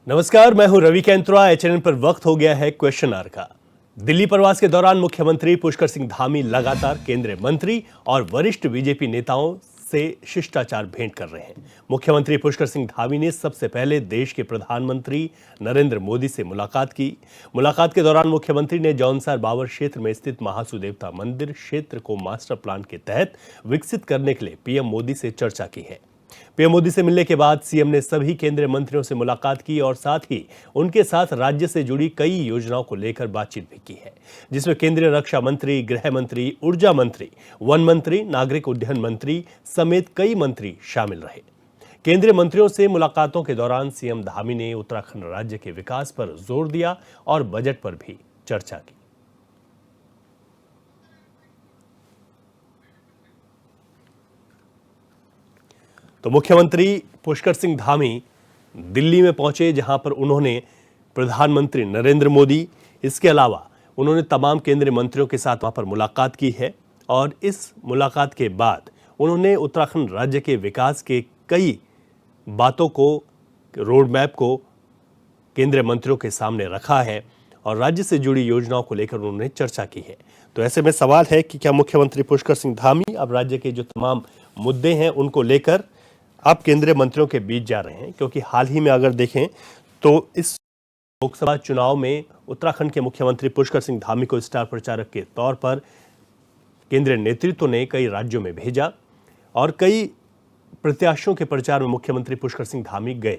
नमस्कार, मैं हूं रवि कैंत्रा। एचएनएन पर वक्त हो गया है क्वेश्चन आवर का। दिल्ली प्रवास के दौरान मुख्यमंत्री पुष्कर सिंह धामी लगातार केंद्रीय मंत्री और वरिष्ठ बीजेपी नेताओं से शिष्टाचार भेंट कर रहे हैं। मुख्यमंत्री पुष्कर सिंह धामी ने सबसे पहले देश के प्रधानमंत्री नरेंद्र मोदी से मुलाकात की। मुलाकात के दौरान मुख्यमंत्री ने जौनसार बावर क्षेत्र में स्थित महासू देवता मंदिर क्षेत्र को मास्टर प्लान के तहत विकसित करने के लिए पीएम मोदी से चर्चा की है। पीएम मोदी से मिलने के बाद सीएम ने सभी केंद्रीय मंत्रियों से मुलाकात की और साथ ही उनके साथ राज्य से जुड़ी कई योजनाओं को लेकर बातचीत भी की है, जिसमें केंद्रीय रक्षा मंत्री, गृह मंत्री, ऊर्जा मंत्री, वन मंत्री, नागरिक उड्डयन मंत्री समेत कई मंत्री शामिल रहे। केंद्रीय मंत्रियों से मुलाकातों के दौरान सीएम धामी ने उत्तराखंड राज्य के विकास पर जोर दिया और बजट पर भी चर्चा की। तो मुख्यमंत्री पुष्कर सिंह धामी दिल्ली में पहुंचे, जहां पर उन्होंने प्रधानमंत्री नरेंद्र मोदी, इसके अलावा उन्होंने तमाम केंद्रीय मंत्रियों के साथ वहां पर मुलाकात की है और इस मुलाकात के बाद उन्होंने उत्तराखंड राज्य के विकास के कई बातों को, रोड मैप को केंद्रीय मंत्रियों के सामने रखा है और राज्य से जुड़ी योजनाओं को लेकर उन्होंने चर्चा की है। तो ऐसे में सवाल है कि क्या मुख्यमंत्री पुष्कर सिंह धामी अब राज्य के जो तमाम मुद्दे हैं उनको लेकर अब केंद्रीय मंत्रियों के बीच जा रहे हैं, क्योंकि हाल ही में अगर देखें तो इस लोकसभा चुनाव में उत्तराखंड के मुख्यमंत्री पुष्कर सिंह धामी को स्टार प्रचारक के तौर पर केंद्रीय नेतृत्व ने कई राज्यों में भेजा और कई प्रत्याशियों के प्रचार में मुख्यमंत्री पुष्कर सिंह धामी गए।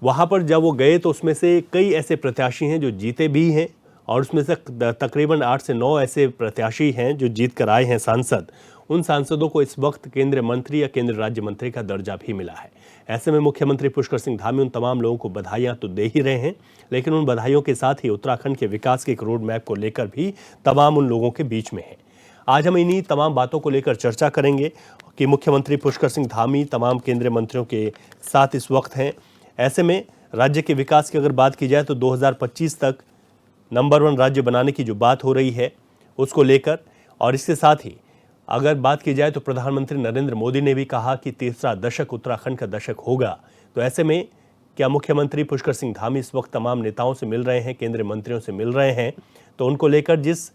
वहां पर जब वो गए तो उसमें से कई ऐसे प्रत्याशी हैं जो जीते भी हैं और उसमें से तकरीबन 8 से 9 ऐसे प्रत्याशी हैं जो जीत कर आए हैं सांसद। उन सांसदों को इस वक्त केंद्रीय मंत्री या केंद्रीय राज्य मंत्री का दर्जा भी मिला है। ऐसे में मुख्यमंत्री पुष्कर सिंह धामी उन तमाम लोगों को बधाइयां तो दे ही रहे हैं, लेकिन उन बधाइयों के साथ ही उत्तराखंड के विकास के एक रोड मैप को लेकर भी तमाम उन लोगों के बीच में है। आज हम इन्हीं तमाम बातों को लेकर चर्चा करेंगे कि मुख्यमंत्री पुष्कर सिंह धामी तमाम केंद्रीय मंत्रियों के साथ इस वक्त हैं। ऐसे में राज्य के विकास की अगर बात की जाए तो 2025 तक नंबर 1 राज्य बनाने की जो बात हो रही है उसको लेकर, और इसके साथ ही अगर बात की जाए तो प्रधानमंत्री नरेंद्र मोदी ने भी कहा कि तीसरा दशक उत्तराखंड का दशक होगा। तो ऐसे में क्या मुख्यमंत्री पुष्कर सिंह धामी इस वक्त तमाम नेताओं से मिल रहे हैं, केंद्रीय मंत्रियों से मिल रहे हैं, तो उनको लेकर जिस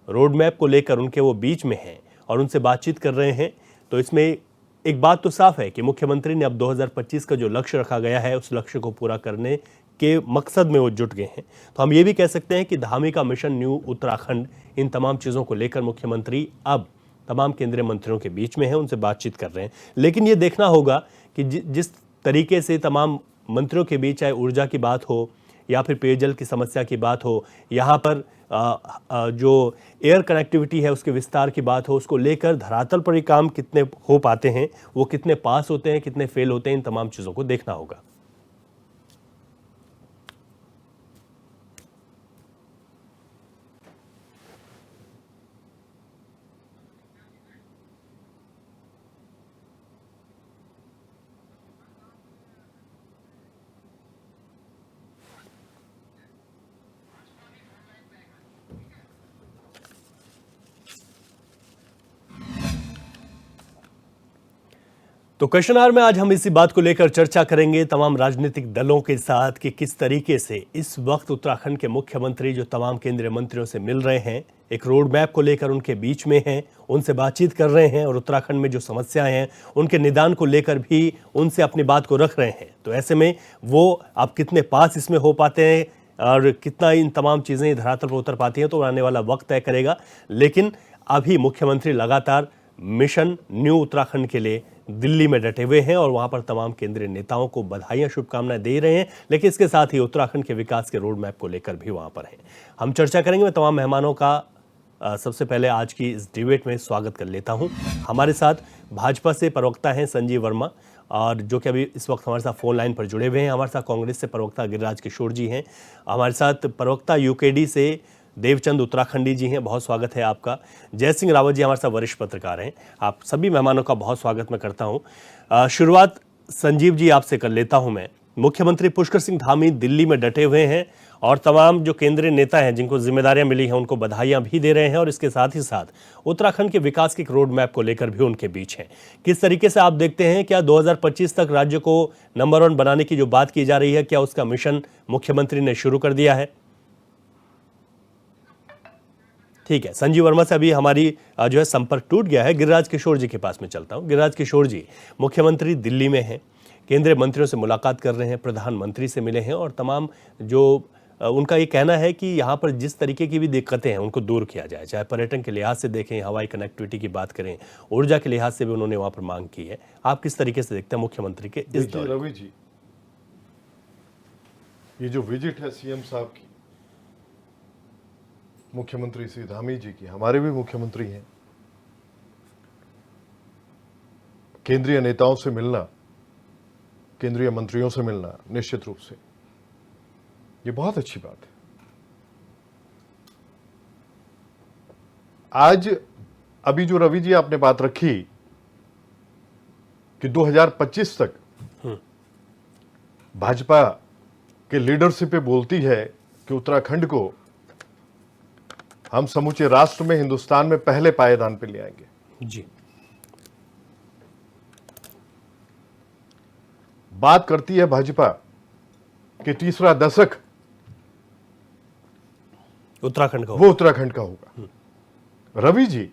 रोड मैप को लेकर उनके वो बीच में हैं और उनसे बातचीत कर रहे हैं, तो इसमें एक बात तो साफ है कि मुख्यमंत्री ने अब 2025 का जो लक्ष्य रखा गया है उस लक्ष्य को पूरा करने के मकसद में वो जुट गए हैं। तो हम ये भी कह सकते हैं कि धामी का मिशन न्यू उत्तराखंड, इन तमाम चीज़ों को लेकर मुख्यमंत्री अब तमाम केंद्रीय मंत्रियों के बीच में हैं, उनसे बातचीत कर रहे हैं। लेकिन ये देखना होगा कि जिस तरीके से तमाम मंत्रियों के बीच, चाहे ऊर्जा की बात हो या फिर पेयजल की समस्या की बात हो, यहाँ पर जो एयर कनेक्टिविटी है उसके विस्तार की बात हो, उसको लेकर धरातल पर ये काम कितने हो पाते हैं, वो कितने पास होते हैं, कितने फेल होते हैं, इन तमाम चीज़ों को देखना होगा। तो क्वेश्चन आवर में आज हम इसी बात को लेकर चर्चा करेंगे तमाम राजनीतिक दलों के साथ कि किस तरीके से इस वक्त उत्तराखंड के मुख्यमंत्री जो तमाम केंद्रीय मंत्रियों से मिल रहे हैं, एक रोड मैप को लेकर उनके बीच में हैं, उनसे बातचीत कर रहे हैं और उत्तराखंड में जो समस्याएं हैं उनके निदान को लेकर भी उनसे अपनी बात को रख रहे हैं। तो ऐसे में वो अब कितने पास इसमें हो पाते हैं और कितना इन तमाम चीज़ें धरातल पर उतर पाती हैं तो आने वाला वक्त तय करेगा। लेकिन अभी मुख्यमंत्री लगातार मिशन न्यू उत्तराखंड के लिए दिल्ली में डटे हुए हैं और वहां पर तमाम केंद्रीय नेताओं को बधाइयां, शुभकामनाएं दे रहे हैं, लेकिन इसके साथ ही उत्तराखंड के विकास के रोड मैप को लेकर भी वहां पर हैं। हम चर्चा करेंगे। मैं तमाम मेहमानों का सबसे पहले आज की इस डिबेट में स्वागत कर लेता हूं। हमारे साथ भाजपा से प्रवक्ता हैं संजीव वर्मा, और जो कि अभी इस वक्त हमारे साथ फोन लाइन पर जुड़े हुए हैं। हमारे साथ कांग्रेस से प्रवक्ता गिरिराज किशोर जी हैं। हमारे साथ प्रवक्ता यूकेडी से देवचंद उत्तराखंडी जी हैं, बहुत स्वागत है आपका। जय सिंह रावत जी हमारे साथ वरिष्ठ पत्रकार हैं। आप सभी मेहमानों का बहुत स्वागत मैं करता हूं। शुरुआत संजीव जी आपसे कर लेता हूं। मैं मुख्यमंत्री पुष्कर सिंह धामी दिल्ली में डटे हुए हैं और तमाम जो केंद्रीय नेता हैं जिनको जिम्मेदारियां मिली हैं उनको बधाइयां भी दे रहे हैं और इसके साथ ही साथ उत्तराखंड के विकास के एक रोड मैप को लेकर भी उनके बीच हैं। किस तरीके से आप देखते हैं, क्या 2025 तक राज्य को नंबर 1 बनाने की जो बात की जा रही है, क्या उसका मिशन मुख्यमंत्री ने शुरू कर दिया है? ठीक है, संजीव वर्मा से अभी हमारी जो है संपर्क टूट गया है। गिरिराज किशोर जी के पास में चलता हूं। गिरिराज किशोर जी, मुख्यमंत्री दिल्ली में हैं, केंद्रीय मंत्रियों से मुलाकात कर रहे हैं, प्रधानमंत्री से मिले हैं और तमाम जो उनका ये कहना है कि यहाँ पर जिस तरीके की भी दिक्कतें हैं उनको दूर किया जाए, चाहे पर्यटन के लिहाज से देखें, हवाई कनेक्टिविटी की बात करें, ऊर्जा के लिहाज से भी उन्होंने वहां पर मांग की है। आप किस तरीके से देखते हैं मुख्यमंत्री के इस दौरे? रवि जी, ये जो विजिट है सीएम साहब की, मुख्यमंत्री श्री धामी जी की, हमारे भी मुख्यमंत्री हैं, केंद्रीय नेताओं से मिलना, केंद्रीय मंत्रियों से मिलना, निश्चित रूप से ये बहुत अच्छी बात है। आज अभी जो रवि जी आपने बात रखी कि 2025 तक भाजपा के लीडरशिप पे बोलती है कि उत्तराखंड को हम समूचे राष्ट्र में, हिंदुस्तान में पहले पायदान पे ले आएंगे जी। बात करती है भाजपा कि तीसरा दशक उत्तराखंड का वो उत्तराखंड का होगा। रवि जी,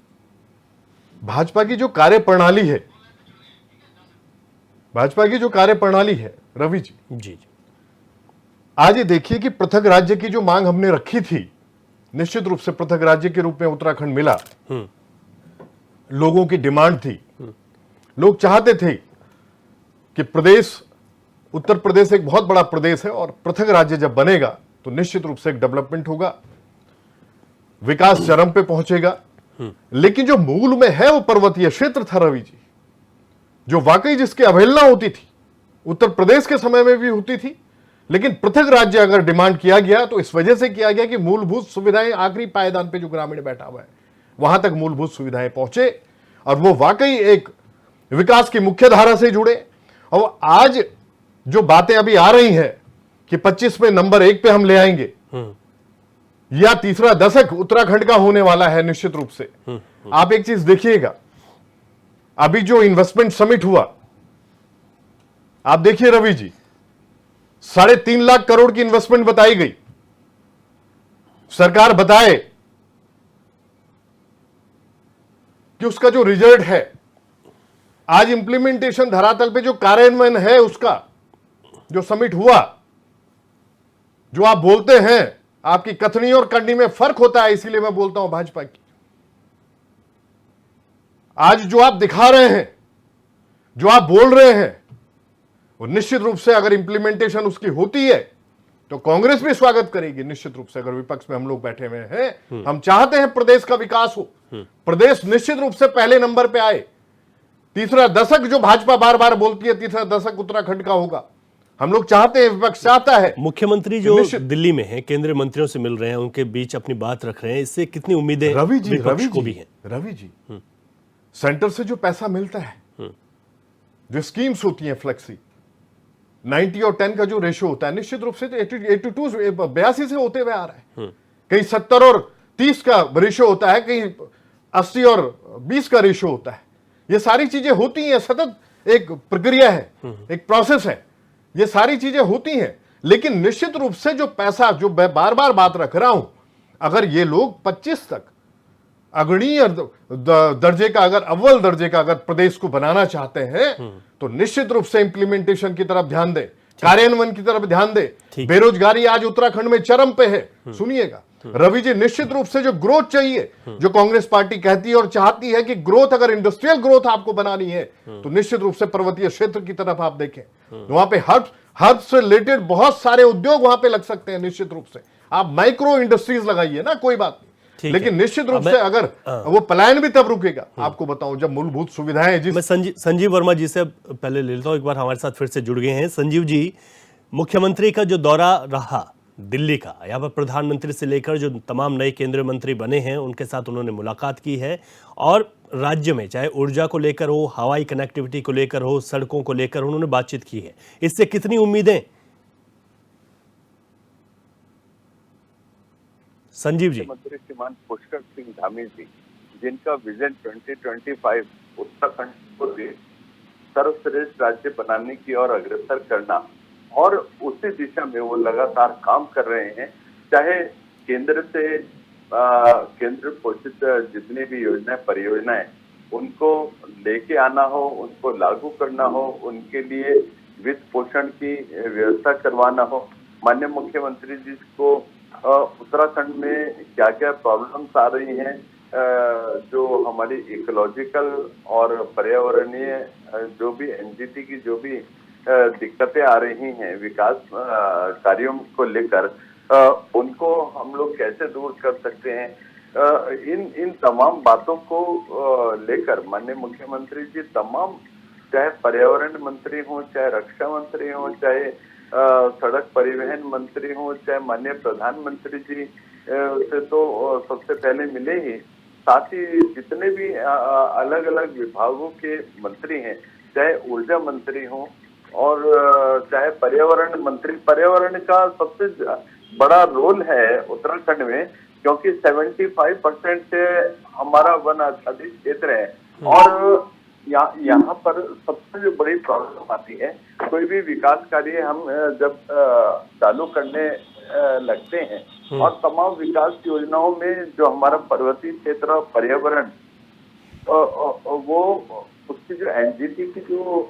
भाजपा की जो कार्यप्रणाली है, भाजपा की जो कार्यप्रणाली है रवि जी, जी, आज ये देखिए कि पृथक राज्य की जो मांग हमने रखी थी, निश्चित रूप से पृथक राज्य के रूप में उत्तराखंड मिला। लोगों की डिमांड थी, लोग चाहते थे कि प्रदेश, उत्तर प्रदेश एक बहुत बड़ा प्रदेश है और पृथक राज्य जब बनेगा तो निश्चित रूप से एक डेवलपमेंट होगा, विकास चरम पे पहुंचेगा। लेकिन जो मूल में है वो पर्वतीय क्षेत्र था रवि जी, जो वाकई जिसकी अवहेलना होती थी, उत्तर प्रदेश के समय में भी होती थी, लेकिन पृथक राज्य अगर डिमांड किया गया तो इस वजह से किया गया कि मूलभूत सुविधाएं आखिरी पायदान पे जो ग्रामीण बैठा हुआ है वहां तक मूलभूत सुविधाएं पहुंचे और वो वाकई एक विकास की मुख्य धारा से जुड़े। और आज जो बातें अभी आ रही हैं कि 25 में नंबर 1 पे हम ले आएंगे या तीसरा दशक उत्तराखंड का होने वाला है, निश्चित रूप से आप एक चीज देखिएगा, अभी जो इन्वेस्टमेंट समिट हुआ, आप देखिए रवि जी, 3.5 लाख करोड़ की इन्वेस्टमेंट बताई गई। सरकार बताए कि उसका जो रिजल्ट है, आज इंप्लीमेंटेशन धरातल पे जो कार्यान्वयन है उसका, जो समिट हुआ, जो आप बोलते हैं, आपकी कथनी और करनी में फर्क होता है, इसीलिए मैं बोलता हूं भाजपा की। आज जो आप दिखा रहे हैं, जो आप बोल रहे हैं, वो निश्चित रूप से अगर इंप्लीमेंटेशन उसकी होती है तो कांग्रेस भी स्वागत करेगी। निश्चित रूप से अगर विपक्ष में हम लोग बैठे हुए हैं, हम चाहते हैं प्रदेश का विकास हो, प्रदेश निश्चित रूप से पहले नंबर पे आए। तीसरा दशक जो भाजपा बार बार बोलती है, तीसरा दशक उत्तराखंड का होगा, हम लोग चाहते हैं, विपक्ष चाहता है। मुख्यमंत्री जो दिल्ली में है, केंद्रीय मंत्रियों से मिल रहे हैं, उनके बीच अपनी बात रख रहे हैं, इससे कितनी उम्मीदें विपक्ष को भी हैं? रवि जी, सेंटर से जो पैसा मिलता है, जो स्कीम्स होती हैं फ्लेक्सी, 90 और 10 का जो रेशियो होता है, निश्चित रूप से 82 से होते हुए आ रहा है। कहीं 70 और 30 का रेशियो होता है, कहीं 80 और 20 का रेशियो होता है। ये सारी चीजें होती हैं, सतत एक प्रक्रिया है, एक प्रोसेस है, ये सारी चीजें होती हैं। लेकिन निश्चित रूप से जो पैसा, जो मैं बार बार बात रख रहा हूं, अगर ये लोग 25 तक अग्रणीय दर्जे का, अगर अव्वल दर्जे का अगर प्रदेश को बनाना चाहते हैं तो निश्चित रूप से इंप्लीमेंटेशन की तरफ ध्यान दे, कार्यान्वयन की तरफ ध्यान दे। बेरोजगारी आज उत्तराखंड में चरम पे है, सुनिएगा रवि जी, निश्चित रूप से जो ग्रोथ चाहिए, जो कांग्रेस पार्टी कहती है और चाहती है कि ग्रोथ, अगर इंडस्ट्रियल ग्रोथ आपको बनानी है तो निश्चित रूप से पर्वतीय क्षेत्र की तरफ आप देखें, वहां पे हर्ब से रिलेटेड बहुत सारे उद्योग वहां पे लग सकते हैं। निश्चित रूप से आप माइक्रो इंडस्ट्रीज लगाइए ना, कोई बात नहीं, लेकिन निश्चित रूप से अगर वो पलायन भी तब रुकेगा, आपको बताऊं, जब मूलभूत सुविधाएं। मैं संजीव वर्मा जी से पहले ले लेता हूं, एक बार हमारे साथ फिर से जुड़ गए हैं। संजीव जी, मुख्यमंत्री का जो दौरा रहा दिल्ली का, यहाँ पर प्रधानमंत्री से लेकर जो तमाम नए केंद्रीय मंत्री बने हैं उनके साथ उन्होंने मुलाकात की है और राज्य में चाहे ऊर्जा को लेकर हो, हवाई कनेक्टिविटी को लेकर हो, सड़कों को लेकर उन्होंने बातचीत की है। इससे कितनी उम्मीदें संजीव जी। मुख्यमंत्री श्रीमान पुष्कर सिंह धामी जी, जिनका विजन 2025 उत्तराखंड को सर्वश्रेष्ठ राज्य बनाने की ओर अग्रसर करना, और उसी दिशा में वो लगातार काम कर रहे हैं। चाहे केंद्र से केंद्र पोषित जितनी भी योजनाएं परियोजनाएं उनको लेके आना हो, उनको लागू करना हो, उनके लिए वित्त पोषण की व्यवस्था करवाना हो। माननीय मुख्यमंत्री जी को उत्तराखंड में क्या क्या प्रॉब्लम्स आ रही हैं, जो हमारी इकोलॉजिकल और पर्यावरणीय जो भी एनजीटी की जो भी दिक्कतें आ रही हैं विकास कार्यों को लेकर, उनको हम लोग कैसे दूर कर सकते हैं, इन तमाम बातों को लेकर माननीय मुख्यमंत्री जी तमाम, चाहे पर्यावरण मंत्री हो, चाहे रक्षा मंत्री हो, चाहे सड़क परिवहन मंत्री हो, चाहे माननीय प्रधानमंत्री जी से तो सबसे पहले मिले ही, साथ ही जितने भी अलग अलग विभागों के मंत्री हैं, चाहे ऊर्जा मंत्री हो और चाहे पर्यावरण मंत्री। पर्यावरण का सबसे बड़ा रोल है उत्तराखंड में, क्योंकि 75% से हमारा वन आच्छादित क्षेत्र है, और यहाँ पर सबसे जो बड़ी प्रॉब्लम आती है, कोई भी विकास कार्य हम जब चालू करने लगते हैं और तमाम विकास योजनाओं में जो हमारा पर्वतीय क्षेत्र और पर्यावरण, वो उसकी जो एनजीटी की जो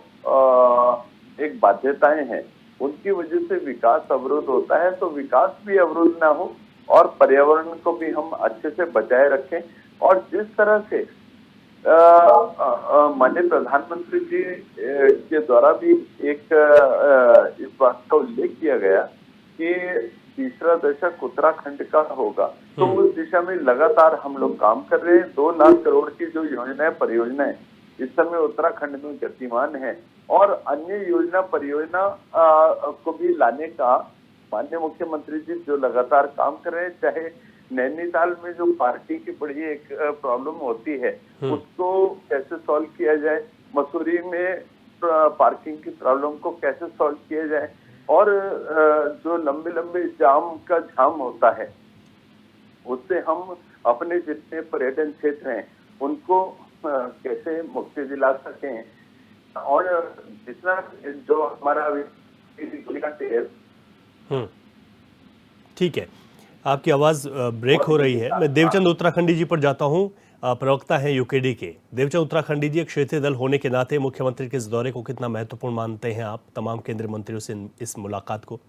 एक बाध्यताएं हैं, उनकी वजह से विकास अवरुद्ध होता है। तो विकास भी अवरुद्ध ना हो और पर्यावरण को भी हम अच्छे से बचाए रखें। और जिस तरह से माननीय प्रधानमंत्री जी के द्वारा भी एक इस बात का उल्लेख किया गया कि तीसरा दशक उत्तराखंड का होगा, तो उस दिशा में लगातार हम लोग काम कर रहे हैं। 2 लाख करोड़ की जो योजनाएं परियोजनाएं इस समय उत्तराखंड में गतिमान है, और अन्य योजना परियोजना को भी लाने का माननीय मुख्यमंत्री जी जो लगातार काम कर रहे हैं। चाहे नैनीताल में जो पार्किंग की बड़ी एक प्रॉब्लम होती है, उसको कैसे सॉल्व किया जाए, मसूरी में पार्किंग की प्रॉब्लम को कैसे सॉल्व किया जाए, और जो लंबे लंबे जाम होता है, उससे हम अपने जितने पर्यटन क्षेत्र हैं उनको कैसे मुक्ति दिला सकें, और जितना जो हमारा ठीक है, आपकी आवाज़ ब्रेक हो रही है। मैं देवचंद उत्तराखंडी जी पर जाता हूं, प्रवक्ता हैं यूकेडी के। देवचंद उत्तराखंडी जी, एक क्षेत्रीय दल होने के नाते मुख्यमंत्री के इस दौरे को कितना महत्वपूर्ण मानते हैं आप, तमाम केंद्रीय मंत्रियों से इस मुलाकात को?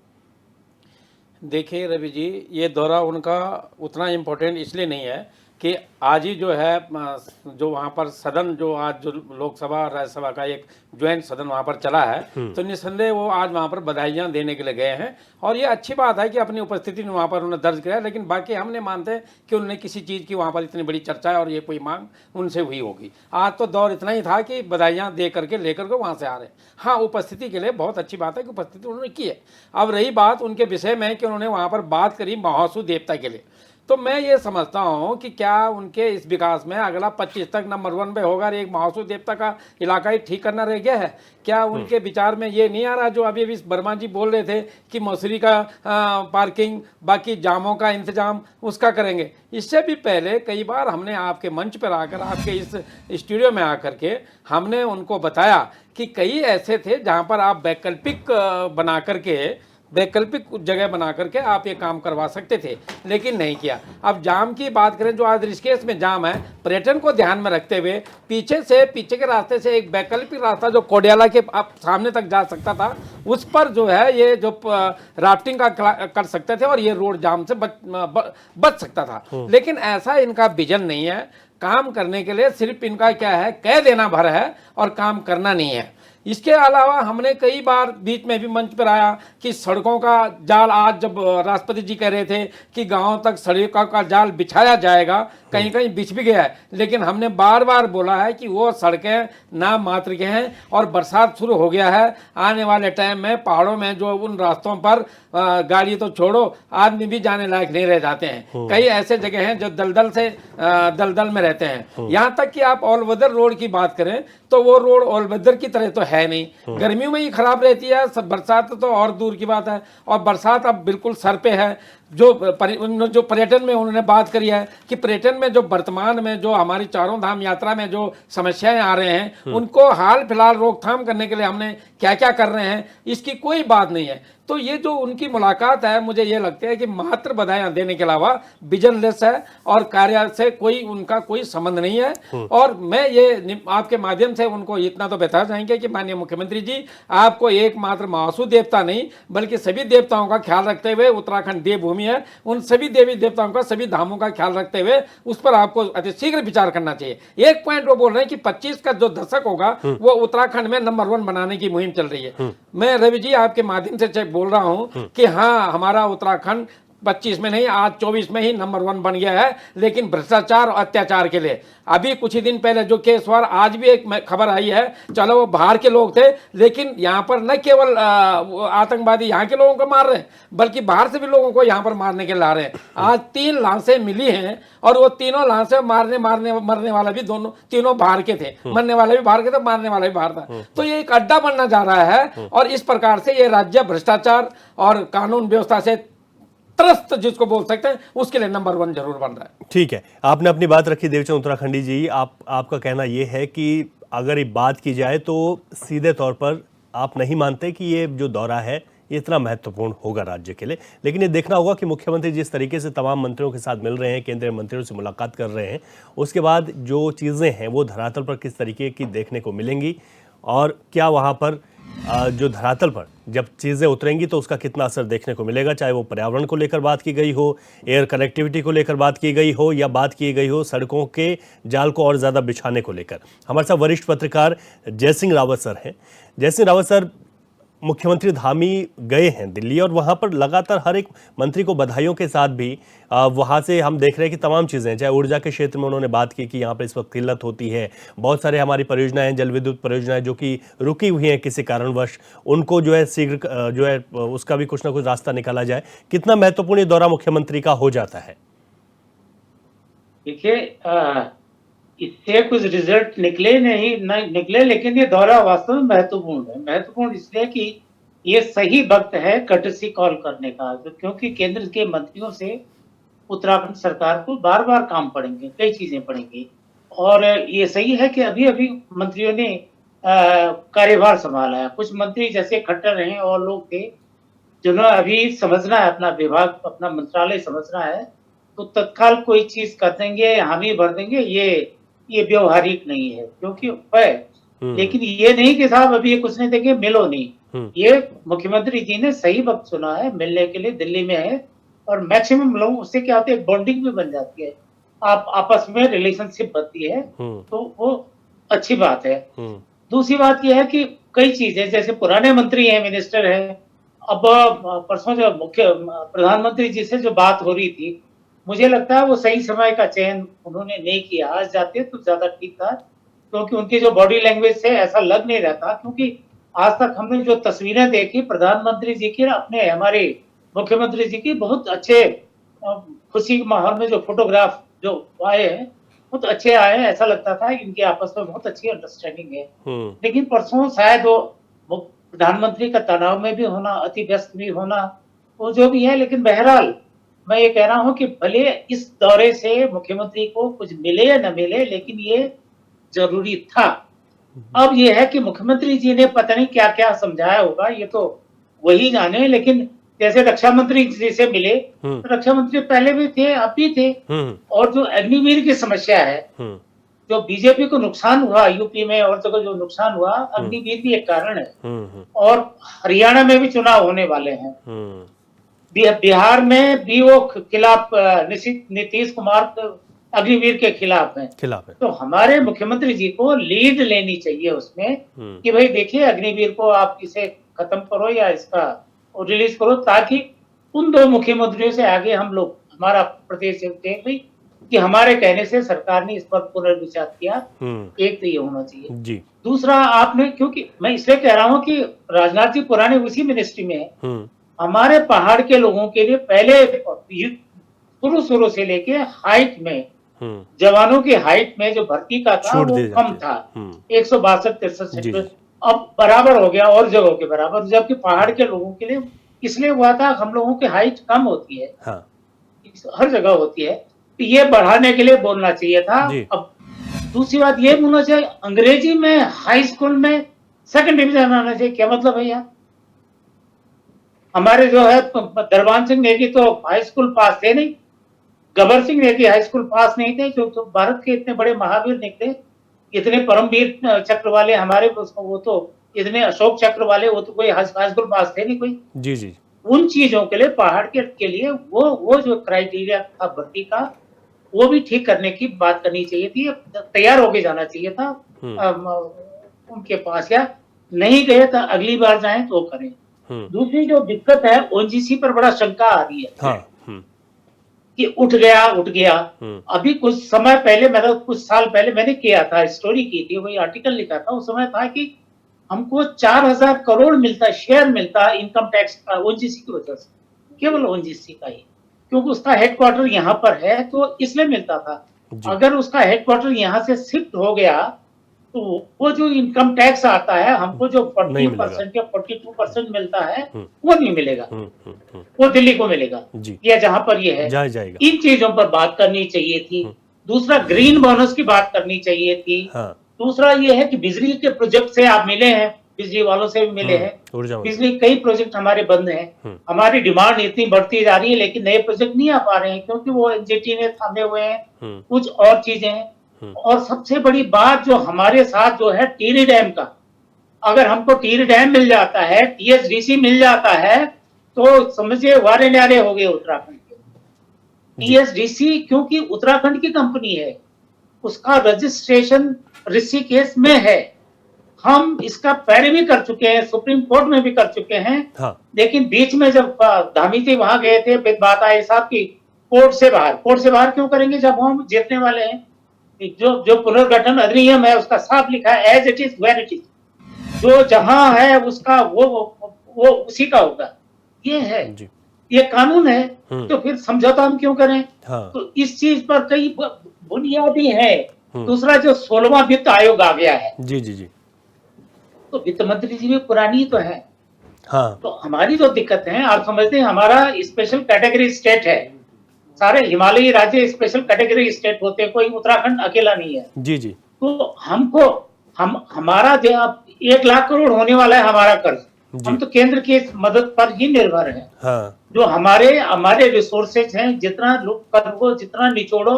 देखिए रवि जी, ये दौरा उनका उतना इम्पोर्टेंट इसलिए नहीं है कि आज ही जो है जो वहाँ पर सदन, जो आज जो लोकसभा और राज्यसभा का एक ज्वाइंट सदन वहाँ पर चला है, तो निस्संदेह वो आज वहाँ पर बधाइयाँ देने के लिए गए हैं, और ये अच्छी बात है कि अपनी उपस्थिति में वहाँ पर उन्होंने दर्ज किया। लेकिन बाकी हमने मानते हैं कि उन्होंने किसी चीज़ की वहाँ पर इतनी बड़ी चर्चा है और ये कोई मांग उनसे हुई होगी। आज तो दौर इतना ही था कि बधाइयाँ दे करके लेकर के वहाँ से आ रहे हैं। हाँ, उपस्थिति के लिए बहुत अच्छी बात है कि उपस्थिति उन्होंने की है। अब रही बात उनके विषय में कि उन्होंने वहाँ पर बात करी महासू देवता के लिए, तो मैं ये समझता हूँ कि क्या उनके इस विकास में अगला 25 तक नंबर 1 पे होगा, एक महासू देवता का इलाका ही ठीक करना रह गया है? क्या उनके विचार में ये नहीं आ रहा जो अभी वर्मा जी बोल रहे थे कि मसूरी का पार्किंग, बाकी जामों का इंतजाम उसका करेंगे? इससे भी पहले कई बार हमने आपके मंच पर आकर, आपके इस स्टूडियो में आकर के हमने उनको बताया कि कई ऐसे थे जहाँ पर आप वैकल्पिक जगह बना करके आप ये काम करवा सकते थे, लेकिन नहीं किया। अब जाम की बात करें, जो आज ऋषिकेश में जाम है, पर्यटन को ध्यान में रखते हुए पीछे के रास्ते से एक वैकल्पिक रास्ता जो कोडियाला के आप सामने तक जा सकता था, उस पर जो है ये जो राफ्टिंग का कर सकते थे और ये रोड जाम से बच सकता था। लेकिन ऐसा इनका विजन नहीं है काम करने के लिए, सिर्फ इनका क्या है, कह देना भर है और काम करना नहीं है। इसके अलावा हमने कई बार बीच में भी मंच पर आया कि सड़कों का जाल, आज जब राष्ट्रपति जी कह रहे थे कि गांव तक सड़कों का जाल बिछाया जाएगा, कहीं कहीं बिछ भी गया है, लेकिन हमने बार बार बोला है कि वो सड़कें नाम मात्र के हैं, और बरसात शुरू हो गया है। आने वाले टाइम में पहाड़ों में जो उन रास्तों पर गाड़ी तो छोड़ो, आदमी भी जाने लायक नहीं रह जाते हैं। कई ऐसे जगह हैं जो दलदल में रहते हैं। यहाँ तक कि आप ऑल वेदर रोड की बात करें तो वो रोड ऑल वेदर की तरह तो है नहीं, गर्मियों में ही खराब रहती है, बरसात तो और दूर की बात है। और बरसात अब बिल्कुल सर पे है, जो पर्यटन में उन्होंने बात करी है कि पर्यटन में जो वर्तमान में जो हमारी चारों धाम यात्रा में जो समस्याएं आ रहे हैं उनको हाल फिलहाल रोकथाम करने के लिए हमने क्या क्या कर रहे हैं, इसकी कोई बात नहीं है। तो ये जो उनकी मुलाकात है, मुझे ये लगता है कि मात्र बधाइयां देने के अलावा विजनलेस है और कार्य से कोई उनका कोई संबंध नहीं है। और मैं ये आपके माध्यम से उनको इतना तो बता जाएंगे कि माननीय मुख्यमंत्री जी, आपको एकमात्र महासु देवता नहीं बल्कि सभी देवताओं का ख्याल रखते हुए, उत्तराखंड देवभूमि है, उन सभी देवी देवताओं का, सभी धामों का ख्याल रखते हुए उस पर आपको अतिशीघ्र विचार करना चाहिए। एक पॉइंट वो बोल रहे हैं कि 25 का जो दशक होगा वो उत्तराखंड में नंबर 1 बनाने की मुहिम चल रही है। मैं रवि जी आपके माध्यम से बोल रहा हूं कि हाँ, हमारा उत्तराखंड 25 में नहीं, आज 24 में ही नंबर 1 बन गया है, लेकिन भ्रष्टाचार और अत्याचार के लिए। अभी कुछ ही दिन पहले जो केस हुआ, आज भी एक खबर आई है, चलो वो बाहर के लोग थे, लेकिन यहाँ पर न केवल आतंकवादी यहाँ के लोगों को मार रहे हैं बल्कि बाहर से भी लोगों को यहाँ पर मारने के ला रहे हैं। आज 3 लाशें मिली हैं और वो तीनों लाशें मरने वाला भी तीनों बाहर के थे, मरने वाले भी बाहर के थे, मारने वाला भी बाहर था। तो ये एक अड्डा बनना जा रहा है और इस प्रकार से ये राज्य भ्रष्टाचार और कानून व्यवस्था से त्रस्त जिसको बोल सकते हैं, उसके लिए नंबर 1 जरूर बन रहा है। ठीक है, आपने अपनी बात रखी देवचंद उत्तराखंडी जी। आपका कहना यह है कि अगर ये बात की जाए तो सीधे तौर पर आप नहीं मानते कि ये जो दौरा है ये इतना महत्वपूर्ण होगा राज्य के लिए, लेकिन ये देखना होगा कि मुख्यमंत्री जिस तरीके से तमाम मंत्रियों के साथ मिल रहे हैं, केंद्रीय मंत्रियों से मुलाकात कर रहे हैं, उसके बाद जो चीज़ें हैं वो धरातल पर किस तरीके की देखने को मिलेंगी और क्या वहाँ पर जो धरातल पर जब चीज़ें उतरेंगी तो उसका कितना असर देखने को मिलेगा, चाहे वो पर्यावरण को लेकर बात की गई हो, एयर कनेक्टिविटी को लेकर बात की गई हो या बात की गई हो सड़कों के जाल को और ज़्यादा बिछाने को लेकर। हमारे साथ वरिष्ठ पत्रकार जयसिंह रावत सर हैं। जयसिंह रावत सर, मुख्यमंत्री धामी गए हैं दिल्ली और वहाँ पर लगातार हर एक मंत्री को बधाइयों के साथ भी वहाँ से हम देख रहे हैं कि तमाम चीज़ें, चाहे ऊर्जा के क्षेत्र में उन्होंने बात की कि यहाँ पर इस वक्त किल्लत होती है, बहुत सारे हमारी परियोजनाएं, जल विद्युत परियोजनाएं जो कि रुकी हुई हैं किसी कारणवश, उनको जो है शीघ्र जो है उसका भी कुछ ना कुछ रास्ता निकाला जाए। कितना महत्वपूर्ण ये दौरा मुख्यमंत्री का हो जाता है? देखिए, इससे कुछ रिजल्ट निकले नहीं निकले, लेकिन ये दौरा वास्तव में महत्वपूर्ण है। महत्वपूर्ण इसलिए कि ये सही वक्त है कर्टसी कॉल करने का, क्योंकि केंद्र के मंत्रियों से उत्तराखंड सरकार को बार बार काम पड़ेंगे, कई चीजें पड़ेंगी। और ये सही है कि अभी अभी मंत्रियों ने कार्यभार संभाला है। कुछ मंत्री जैसे खट्टर हैं और लोग थे जिन्होंने अभी समझना है, अपना विभाग, अपना मंत्रालय समझना है, तो तत्काल कोई चीज कर देंगे, हामी भर देंगे, ये व्यवहारिक नहीं है, क्योंकि लेकिन ये नहीं कि साहब अभी ये कुछ नहीं देंगे, मिलो नहीं। ये मुख्यमंत्री जी ने सही वक्त चुना है, मिलने के लिए दिल्ली में है और मैक्सिमम लोग उससे क्या होते हैं, बॉन्डिंग भी बन जाती है, आप आपस में रिलेशनशिप बनती है, तो वो अच्छी बात है। दूसरी बात यह है कि कई चीजें, जैसे पुराने मंत्री हैं, मिनिस्टर हैं, अब परसों जो मुख्य प्रधानमंत्री जी से जो बात हो रही थी, मुझे लगता है वो सही समय का चयन उन्होंने नहीं किया। आज जाते तो ज्यादा ठीक था, क्योंकि उनकी जो बॉडी लैंग्वेज से ऐसा लग नहीं रहा था, क्योंकि आज तक हमने जो तस्वीरें देखी प्रधानमंत्री जी की, अपने हमारे मुख्यमंत्री जी की, बहुत अच्छे खुशी के माहौल में जो फोटोग्राफ जो आए हैं बहुत अच्छे आए हैं, ऐसा लगता था इनके आपस में बहुत अच्छी अंडरस्टैंडिंग है। लेकिन परसों शायद वो प्रधानमंत्री का तनाव में भी होना, अति व्यस्त भी होना, वो जो भी है, लेकिन बहरहाल मैं ये कह रहा हूं कि भले इस दौरे से मुख्यमंत्री को कुछ मिले या न मिले, लेकिन ये जरूरी था। अब ये है कि मुख्यमंत्री जी ने पता नहीं क्या क्या समझाया होगा, ये तो वही जाने, लेकिन जैसे रक्षा मंत्री जी से मिले, तो रक्षा मंत्री पहले भी थे, अब भी थे। और जो अग्निवीर की समस्या है, जो बीजेपी को नुकसान हुआ यूपी में और जगह जो नुकसान हुआ, अग्निवीर भी एक कारण है। और हरियाणा में भी चुनाव होने वाले हैं, बिहार में भी वो खिलाफ नीतीश कुमार अग्निवीर के खिलाफ है। तो हमारे मुख्यमंत्री जी को लीड लेनी चाहिए उसमें कि भाई देखिए, अग्निवीर को आप इसे खत्म करो या इसका रिलीज करो, ताकि उन दो मुख्यमंत्रियों से आगे हम लोग, हमारा प्रदेश देख भाई कि हमारे कहने से सरकार ने इस पर पुनर्विचार किया। एक तो ये होना चाहिए जी। दूसरा, आपने, क्योंकि मैं इसलिए कह रहा हूँ कि राजनाथ जी पुराने उसी मिनिस्ट्री में है, हमारे पहाड़ के लोगों के लिए पहले शुरू से लेके हाइट में, जवानों की हाइट में जो भर्ती का था वो कम था, 162-63 सेंटीमीटर, अब बराबर हो गया और जगहों के बराबर, जबकि पहाड़ के लोगों के लिए इसलिए हुआ था, हम लोगों की हाइट कम होती है, हाँ हर जगह होती है, तो ये बढ़ाने के लिए बोलना चाहिए था। जी। अब दूसरी बात ये बोलना चाहिए, अंग्रेजी में हाई स्कूल में सेकंड डिवीजन आना चाहिए, क्या मतलब है यार? हमारे जो है दरबान सिंह नेगी तो हाई स्कूल पास थे नहीं, गबर सिंह नेगी हाई स्कूल पास नहीं थे, जो तो भारत के इतने बड़े महावीर निकले, इतने परमवीर चक्र वाले हमारे, वो तो इतने अशोक चक्र वाले, वो तो कोई हाई स्कूल पास थे नहीं कोई। जी जी उन चीजों के लिए, पहाड़ के लिए वो जो क्राइटेरिया था भर्ती का, वो भी ठीक करने की बात करनी चाहिए थी, तैयार होके जाना चाहिए था उनके पास, या नहीं गए तो अगली बार जाएं तो करें। दूसरी जो दिक्कत है, ओएनजीसी पर बड़ा शंका आ रही है। हाँ कि उठ गया। अभी कुछ समय पहले, मतलब कुछ साल पहले मैंने किया था, स्टोरी की थी, वही आर्टिकल लिखा था, उस समय था कि हमको 4,000 करोड़ मिलता, शेयर मिलता इनकम टैक्स का ओएनजीसी की वजह से, केवल ओएनजीसी का ही, क्योंकि उसका हेडक्वार्टर यहाँ पर है तो इसलिए मिलता था। अगर उसका हेडक्वार्टर यहाँ से शिफ्ट हो गया तो वो जो इनकम टैक्स आता है, हमको जो 40% या 42% मिलता है, वो नहीं मिलेगा, वो दिल्ली को मिलेगा, या जहां पर ये है। जाएगा। इन चीजों पर बात करनी चाहिए थी। दूसरा, ग्रीन बोनस की बात करनी चाहिए थी। दूसरा ये है कि बिजली के प्रोजेक्ट से आप मिले हैं, बिजली वालों से भी मिले हैं, बिजली कई प्रोजेक्ट हमारे बंद हैं, हमारी डिमांड इतनी बढ़ती जा रही है, लेकिन नए प्रोजेक्ट नहीं आ पा रहे हैं, क्योंकि वो एनजीटी ने थामे हुए हैं, कुछ और चीजें हैं। और सबसे बड़ी बात जो हमारे साथ जो है टिहरी डैम का, अगर हमको टिहरी डैम मिल जाता है, टीएचडीसी मिल जाता है, तो समझिए वारे न्यारे हो गए उत्तराखंड के। टीएचडीसी क्योंकि उत्तराखंड की कंपनी है, उसका रजिस्ट्रेशन ऋषिकेश में है, हम इसका पैरवी कर चुके हैं, सुप्रीम कोर्ट में भी कर चुके हैं। लेकिन बीच में जब धामी जी वहां गए थे, बात आई साहब की कोर्ट से बाहर क्यों करेंगे जब हम जीतने वाले हैं? जो पुनर्गठन अधिनियम है उसका साफ लिखा है, as it is where it is, जो जहां है उसका वो उसी का होगा, ये है, ये कानून है। तो फिर समझौता हम क्यों करें? तो इस चीज पर कई बुनियादी है। दूसरा, जो 16वां वित्त आयोग आ गया है, जी, तो वित्त मंत्री जी भी पुरानी तो है। तो हमारी जो दिक्कत है, आप समझते हैं, हमारा स्पेशल कैटेगरी स्टेट है, सारे हिमालयी राज्य स्पेशल कैटेगरी स्टेट होते हैं, कोई उत्तराखंड अकेला नहीं है। जी। तो हमारा 1 लाख करोड़ होने वाला है हमारा कर्ज, हम तो केंद्र की मदद पर ही निर्भर है। जो हमारे रिसोर्सेज हैं, जितना कर्ज को जितना निचोड़ो,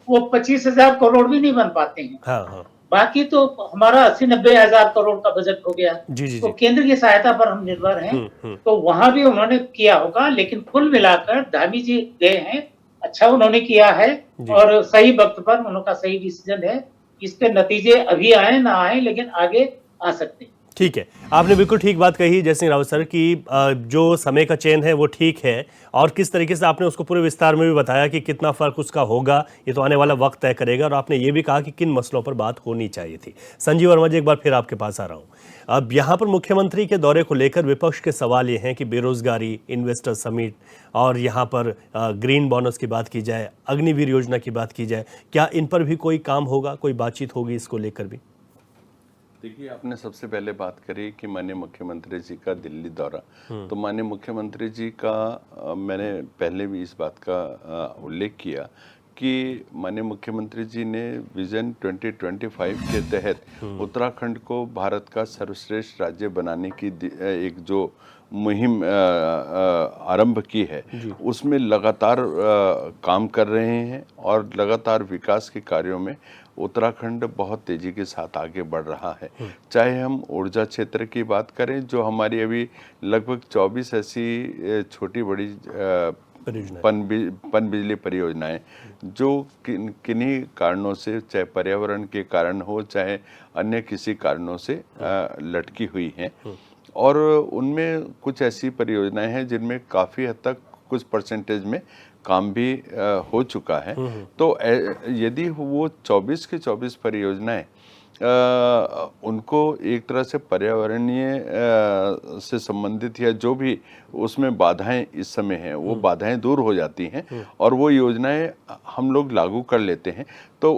वो 25,000 करोड़ भी नहीं बन पाते हैं। बाकी तो हमारा 80-90 हजार करोड़ का बजट हो गया। तो केंद्र की सहायता पर हम निर्भर हैं। तो वहां भी उन्होंने किया होगा, लेकिन कुल मिलाकर धामी जी गए हैं, अच्छा उन्होंने किया है, और सही वक्त पर उनका सही डिसीजन है। इसके नतीजे अभी आए ना आए, लेकिन आगे आ सकते हैं। ठीक है, आपने बिल्कुल ठीक बात कही जय सिंह रावत सर की, जो समय का चयन है वो ठीक है, और किस तरीके से आपने उसको पूरे विस्तार में भी बताया कि कितना फर्क उसका होगा, ये तो आने वाला वक्त तय करेगा। और आपने ये भी कहा कि किन मसलों पर बात होनी चाहिए थी। संजीव वर्मा जी, एक बार फिर आपके पास आ रहा हूँ। अब यहाँ पर मुख्यमंत्री के दौरे को लेकर विपक्ष के सवाल ये हैं कि बेरोजगारी, इन्वेस्टर समिट, और यहाँ पर ग्रीन बोनस की बात की जाए, अग्निवीर योजना की बात की जाए, क्या इन पर भी कोई काम होगा, कोई बातचीत होगी इसको लेकर भी? देखिए, आपने सबसे पहले बात करी कि माननीय मुख्यमंत्री जी का दिल्ली दौरा, तो माननीय मुख्यमंत्री जी का मैंने पहले भी इस बात का उल्लेख किया कि माननीय मुख्यमंत्री जी ने विजन 2025 के तहत उत्तराखंड को भारत का सर्वश्रेष्ठ राज्य बनाने की एक जो मुहिम आरंभ की है, उसमें लगातार काम कर रहे हैं, और लगातार विकास के कार्यों में उत्तराखंड बहुत तेजी के साथ आगे बढ़ रहा है। चाहे हम ऊर्जा क्षेत्र की बात करें, जो हमारी अभी लगभग 24 ऐसी छोटी बड़ी पन बिजली परियोजनाएं जो किन्हीं कारणों से, चाहे पर्यावरण के कारण हो, चाहे अन्य किसी कारणों से लटकी हुई हैं, और उनमें कुछ ऐसी परियोजनाएं हैं जिनमें काफ़ी हद तक कुछ परसेंटेज में काम भी हो चुका है। तो यदि वो 24 की 24 परियोजनाएं उनको एक तरह से पर्यावरणीय से संबंधित, या जो भी उसमें बाधाएं इस समय हैं, वो बाधाएं दूर हो जाती हैं और वो योजनाएं हम लोग लागू कर लेते हैं, तो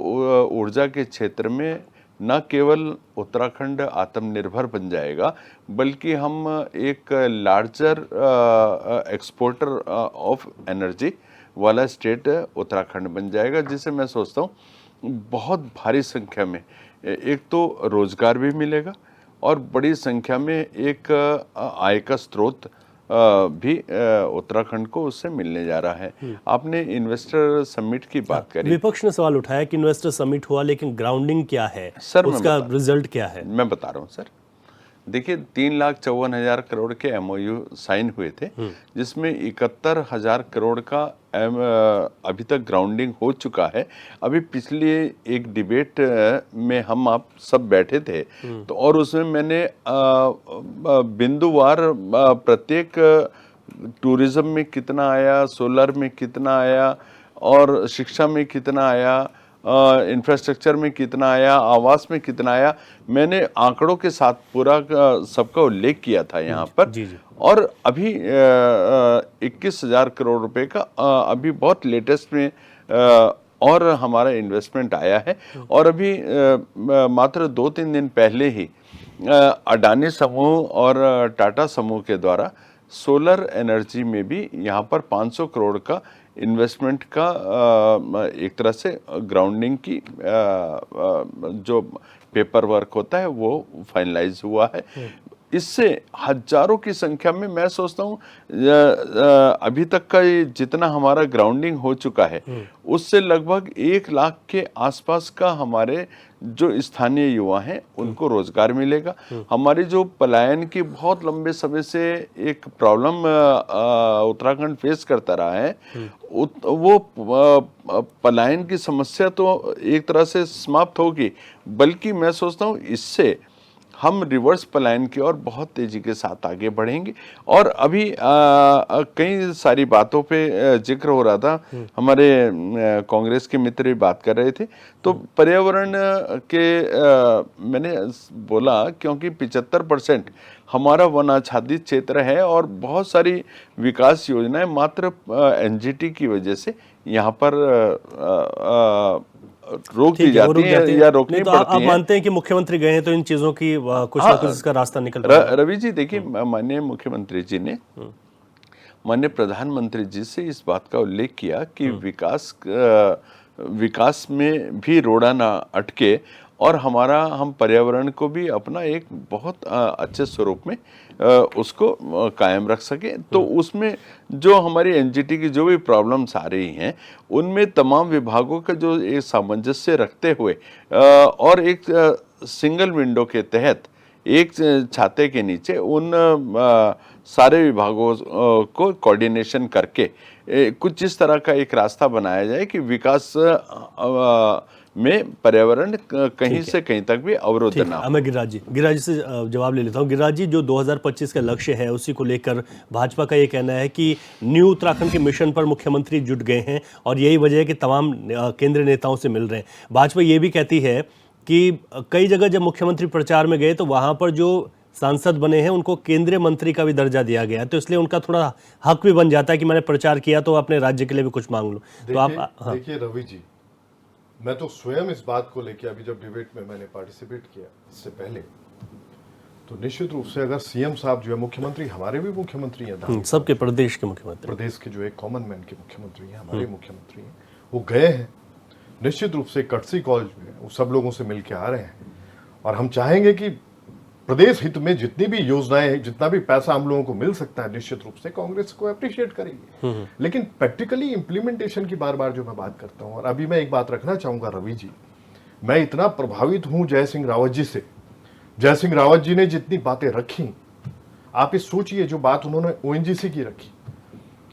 ऊर्जा के क्षेत्र में न केवल उत्तराखंड आत्मनिर्भर बन जाएगा, बल्कि हम एक लार्जर एक्सपोर्टर ऑफ एनर्जी वाला स्टेट उत्तराखंड बन जाएगा, जिसे मैं सोचता हूँ बहुत भारी संख्या में एक तो रोजगार भी मिलेगा और बड़ी संख्या में एक आय का स्रोत भी उत्तराखंड को उससे मिलने जा रहा है। आपने इन्वेस्टर समिट की बात करी। विपक्ष ने सवाल उठाया कि इन्वेस्टर समिट हुआ, लेकिन ग्राउंडिंग क्या है सर, उसका रिजल्ट क्या है? मैं बता रहा हूँ सर। देखिए 3,54,000 करोड़ के एमओयू साइन हुए थे, जिसमें 71,000 करोड़ का अभी तक ग्राउंडिंग हो चुका है। अभी पिछले एक डिबेट में हम आप सब बैठे थे, तो और उसमें मैंने बिंदुवार प्रत्येक टूरिज्म में कितना आया, सोलर में कितना आया और शिक्षा में कितना आया, इंफ्रास्ट्रक्चर में कितना आया, आवास में कितना आया, मैंने आंकड़ों के साथ पूरा सबका उल्लेख किया था यहाँ पर। जी जी। और अभी 21,000 करोड़ रुपए का अभी बहुत लेटेस्ट में और हमारा इन्वेस्टमेंट आया है। और अभी मात्र 2-3 दिन पहले ही अडानी समूह और टाटा समूह के द्वारा सोलर एनर्जी में भी यहाँ पर 500 करोड़ का इन्वेस्टमेंट का एक तरह से ग्राउंडिंग की जो पेपर वर्क होता है वो फाइनलाइज हुआ है। इससे हजारों की संख्या में मैं सोचता हूँ अभी तक का ये जितना हमारा ग्राउंडिंग हो चुका है उससे लगभग 1 लाख के आसपास का हमारे जो स्थानीय युवा हैं उनको रोजगार मिलेगा। हमारी जो पलायन की बहुत लंबे समय से एक प्रॉब्लम उत्तराखंड फेस करता रहा है, वो पलायन की समस्या तो एक तरह से समाप्त होगी, बल्कि मैं सोचता हूँ इससे हम रिवर्स पलायन की ओर बहुत तेजी के साथ आगे बढ़ेंगे। और अभी कई सारी बातों पे जिक्र हो रहा था, हमारे कांग्रेस के मित्र भी बात कर रहे थे, तो पर्यावरण के मैंने बोला क्योंकि 75% हमारा वन आच्छादित क्षेत्र है और बहुत सारी विकास योजनाएं मात्र एनजीटी की वजह से यहाँ पर रोक दी जाती है या रोकनी तो पड़ती आप है। मानते हैं कि मुख्यमंत्री गए हैं तो इन चीजों की कुछ ना कुछ इसका रास्ता निकल रहा है? रवि जी देखिए, माननीय मुख्यमंत्री जी ने माननीय प्रधानमंत्री जी से इस बात का उल्लेख किया कि विकास में भी रोड़ा ना अटके और हम पर्यावरण को भी अपना एक बहुत अच्छे स्वरूप में उसको कायम रख सके। तो उसमें जो हमारी एनजीटी की जो भी प्रॉब्लम्स आ रही हैं उनमें तमाम विभागों का जो एक सामंजस्य रखते हुए और एक सिंगल विंडो के तहत एक छाते के नीचे उन सारे विभागों को कोऑर्डिनेशन करके कुछ इस तरह का एक रास्ता बनाया जाए कि विकास में पर्यावरण कहीं से कहीं तक भी अवरुद्ध ना हो। मैं गिरिराज जी से जवाब ले लेता हूँ। गिरिराज जी, जो 2025 का लक्ष्य है उसी को लेकर भाजपा का ये कहना है कि न्यू उत्तराखंड के मिशन पर मुख्यमंत्री जुट गए हैं और यही वजह है कि तमाम केंद्रीय नेताओं से मिल रहे हैं। भाजपा ये भी कहती है कि कई जगह जब मुख्यमंत्री प्रचार में गए तो वहां पर जो सांसद बने हैं उनको केंद्रीय मंत्री का भी दर्जा दिया गया, तो इसलिए उनका थोड़ा हक भी बन जाता है कि मैंने प्रचार किया तो अपने राज्य के लिए भी कुछ मांग लूं। तो आप देखिए रवि जी, मैं तो स्वयं इस बात को लेकर अभी जब डिबेट में मैंने पार्टिसिपेट किया इससे पहले, तो निश्चित रूप से अगर सीएम साहब जो है, मुख्यमंत्री हमारे भी मुख्यमंत्री हैं, सबके प्रदेश के मुख्यमंत्री, प्रदेश के जो एक कॉमन मैन के मुख्यमंत्री हैं, हमारे मुख्यमंत्री हैं, वो गए हैं। निश्चित रूप से कटसी कॉल जो है वो सब लोगों से मिलकर आ रहे हैं और हम चाहेंगे कि प्रदेश हित में जितनी भी योजनाएं, जितना भी पैसा हम लोगों को मिल सकता है, निश्चित रूप से कांग्रेस को अप्रिशिएट करेंगे। लेकिन प्रैक्टिकली इंप्लीमेंटेशन की बार बार जो मैं बात करता हूं, और अभी मैं एक बात रखना चाहूंगा रवि जी, मैं इतना प्रभावित हूं जय सिंह रावत जी से। जय सिंह रावत जी ने जितनी बातें रखी, आप इस सोचिए जो बात उन्होंने ओएनजीसी की रखी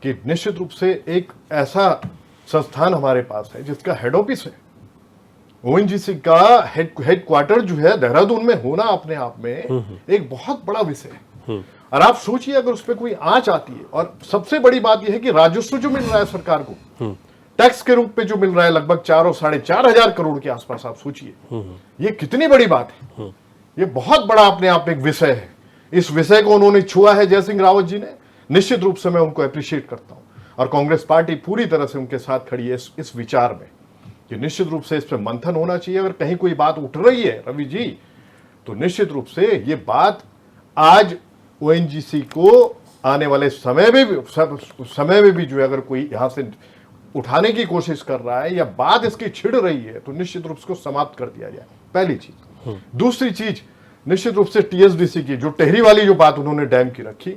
कि निश्चित रूप से एक ऐसा संस्थान हमारे पास है जिसका हेड ऑफिस है, ओएनजीसी का हेडक्वार्टर जो है देहरादून में होना अपने आप में एक बहुत बड़ा विषय है। और आप सोचिए अगर उस पर कोई आंच आती है, और सबसे बड़ी बात यह है कि राजस्व जो मिल रहा है सरकार को टैक्स के रूप में जो मिल रहा है लगभग 4 और 4.5 हजार करोड़ के आसपास, आप सोचिए ये कितनी बड़ी बात है। ये बहुत बड़ा अपने आप में एक विषय है। इस विषय को उन्होंने छुआ है जय सिंह रावत जी ने, निश्चित रूप से मैं उनको अप्रिशिएट करता हूं और कांग्रेस पार्टी पूरी तरह से उनके साथ खड़ी है इस विचार में कि निश्चित रूप से इस पर मंथन होना चाहिए। अगर कहीं कोई बात उठ रही है रवि जी, तो निश्चित रूप से ये बात आज ओएनजीसी को आने वाले समय में भी जो है अगर कोई यहां से उठाने की कोशिश कर रहा है या बात इसकी छिड़ रही है, तो निश्चित रूप से उसको समाप्त कर दिया जाए, पहली चीज। दूसरी चीज, निश्चित रूप से टीएसडीसी की जो टेहरी वाली जो बात उन्होंने डैम की रखी,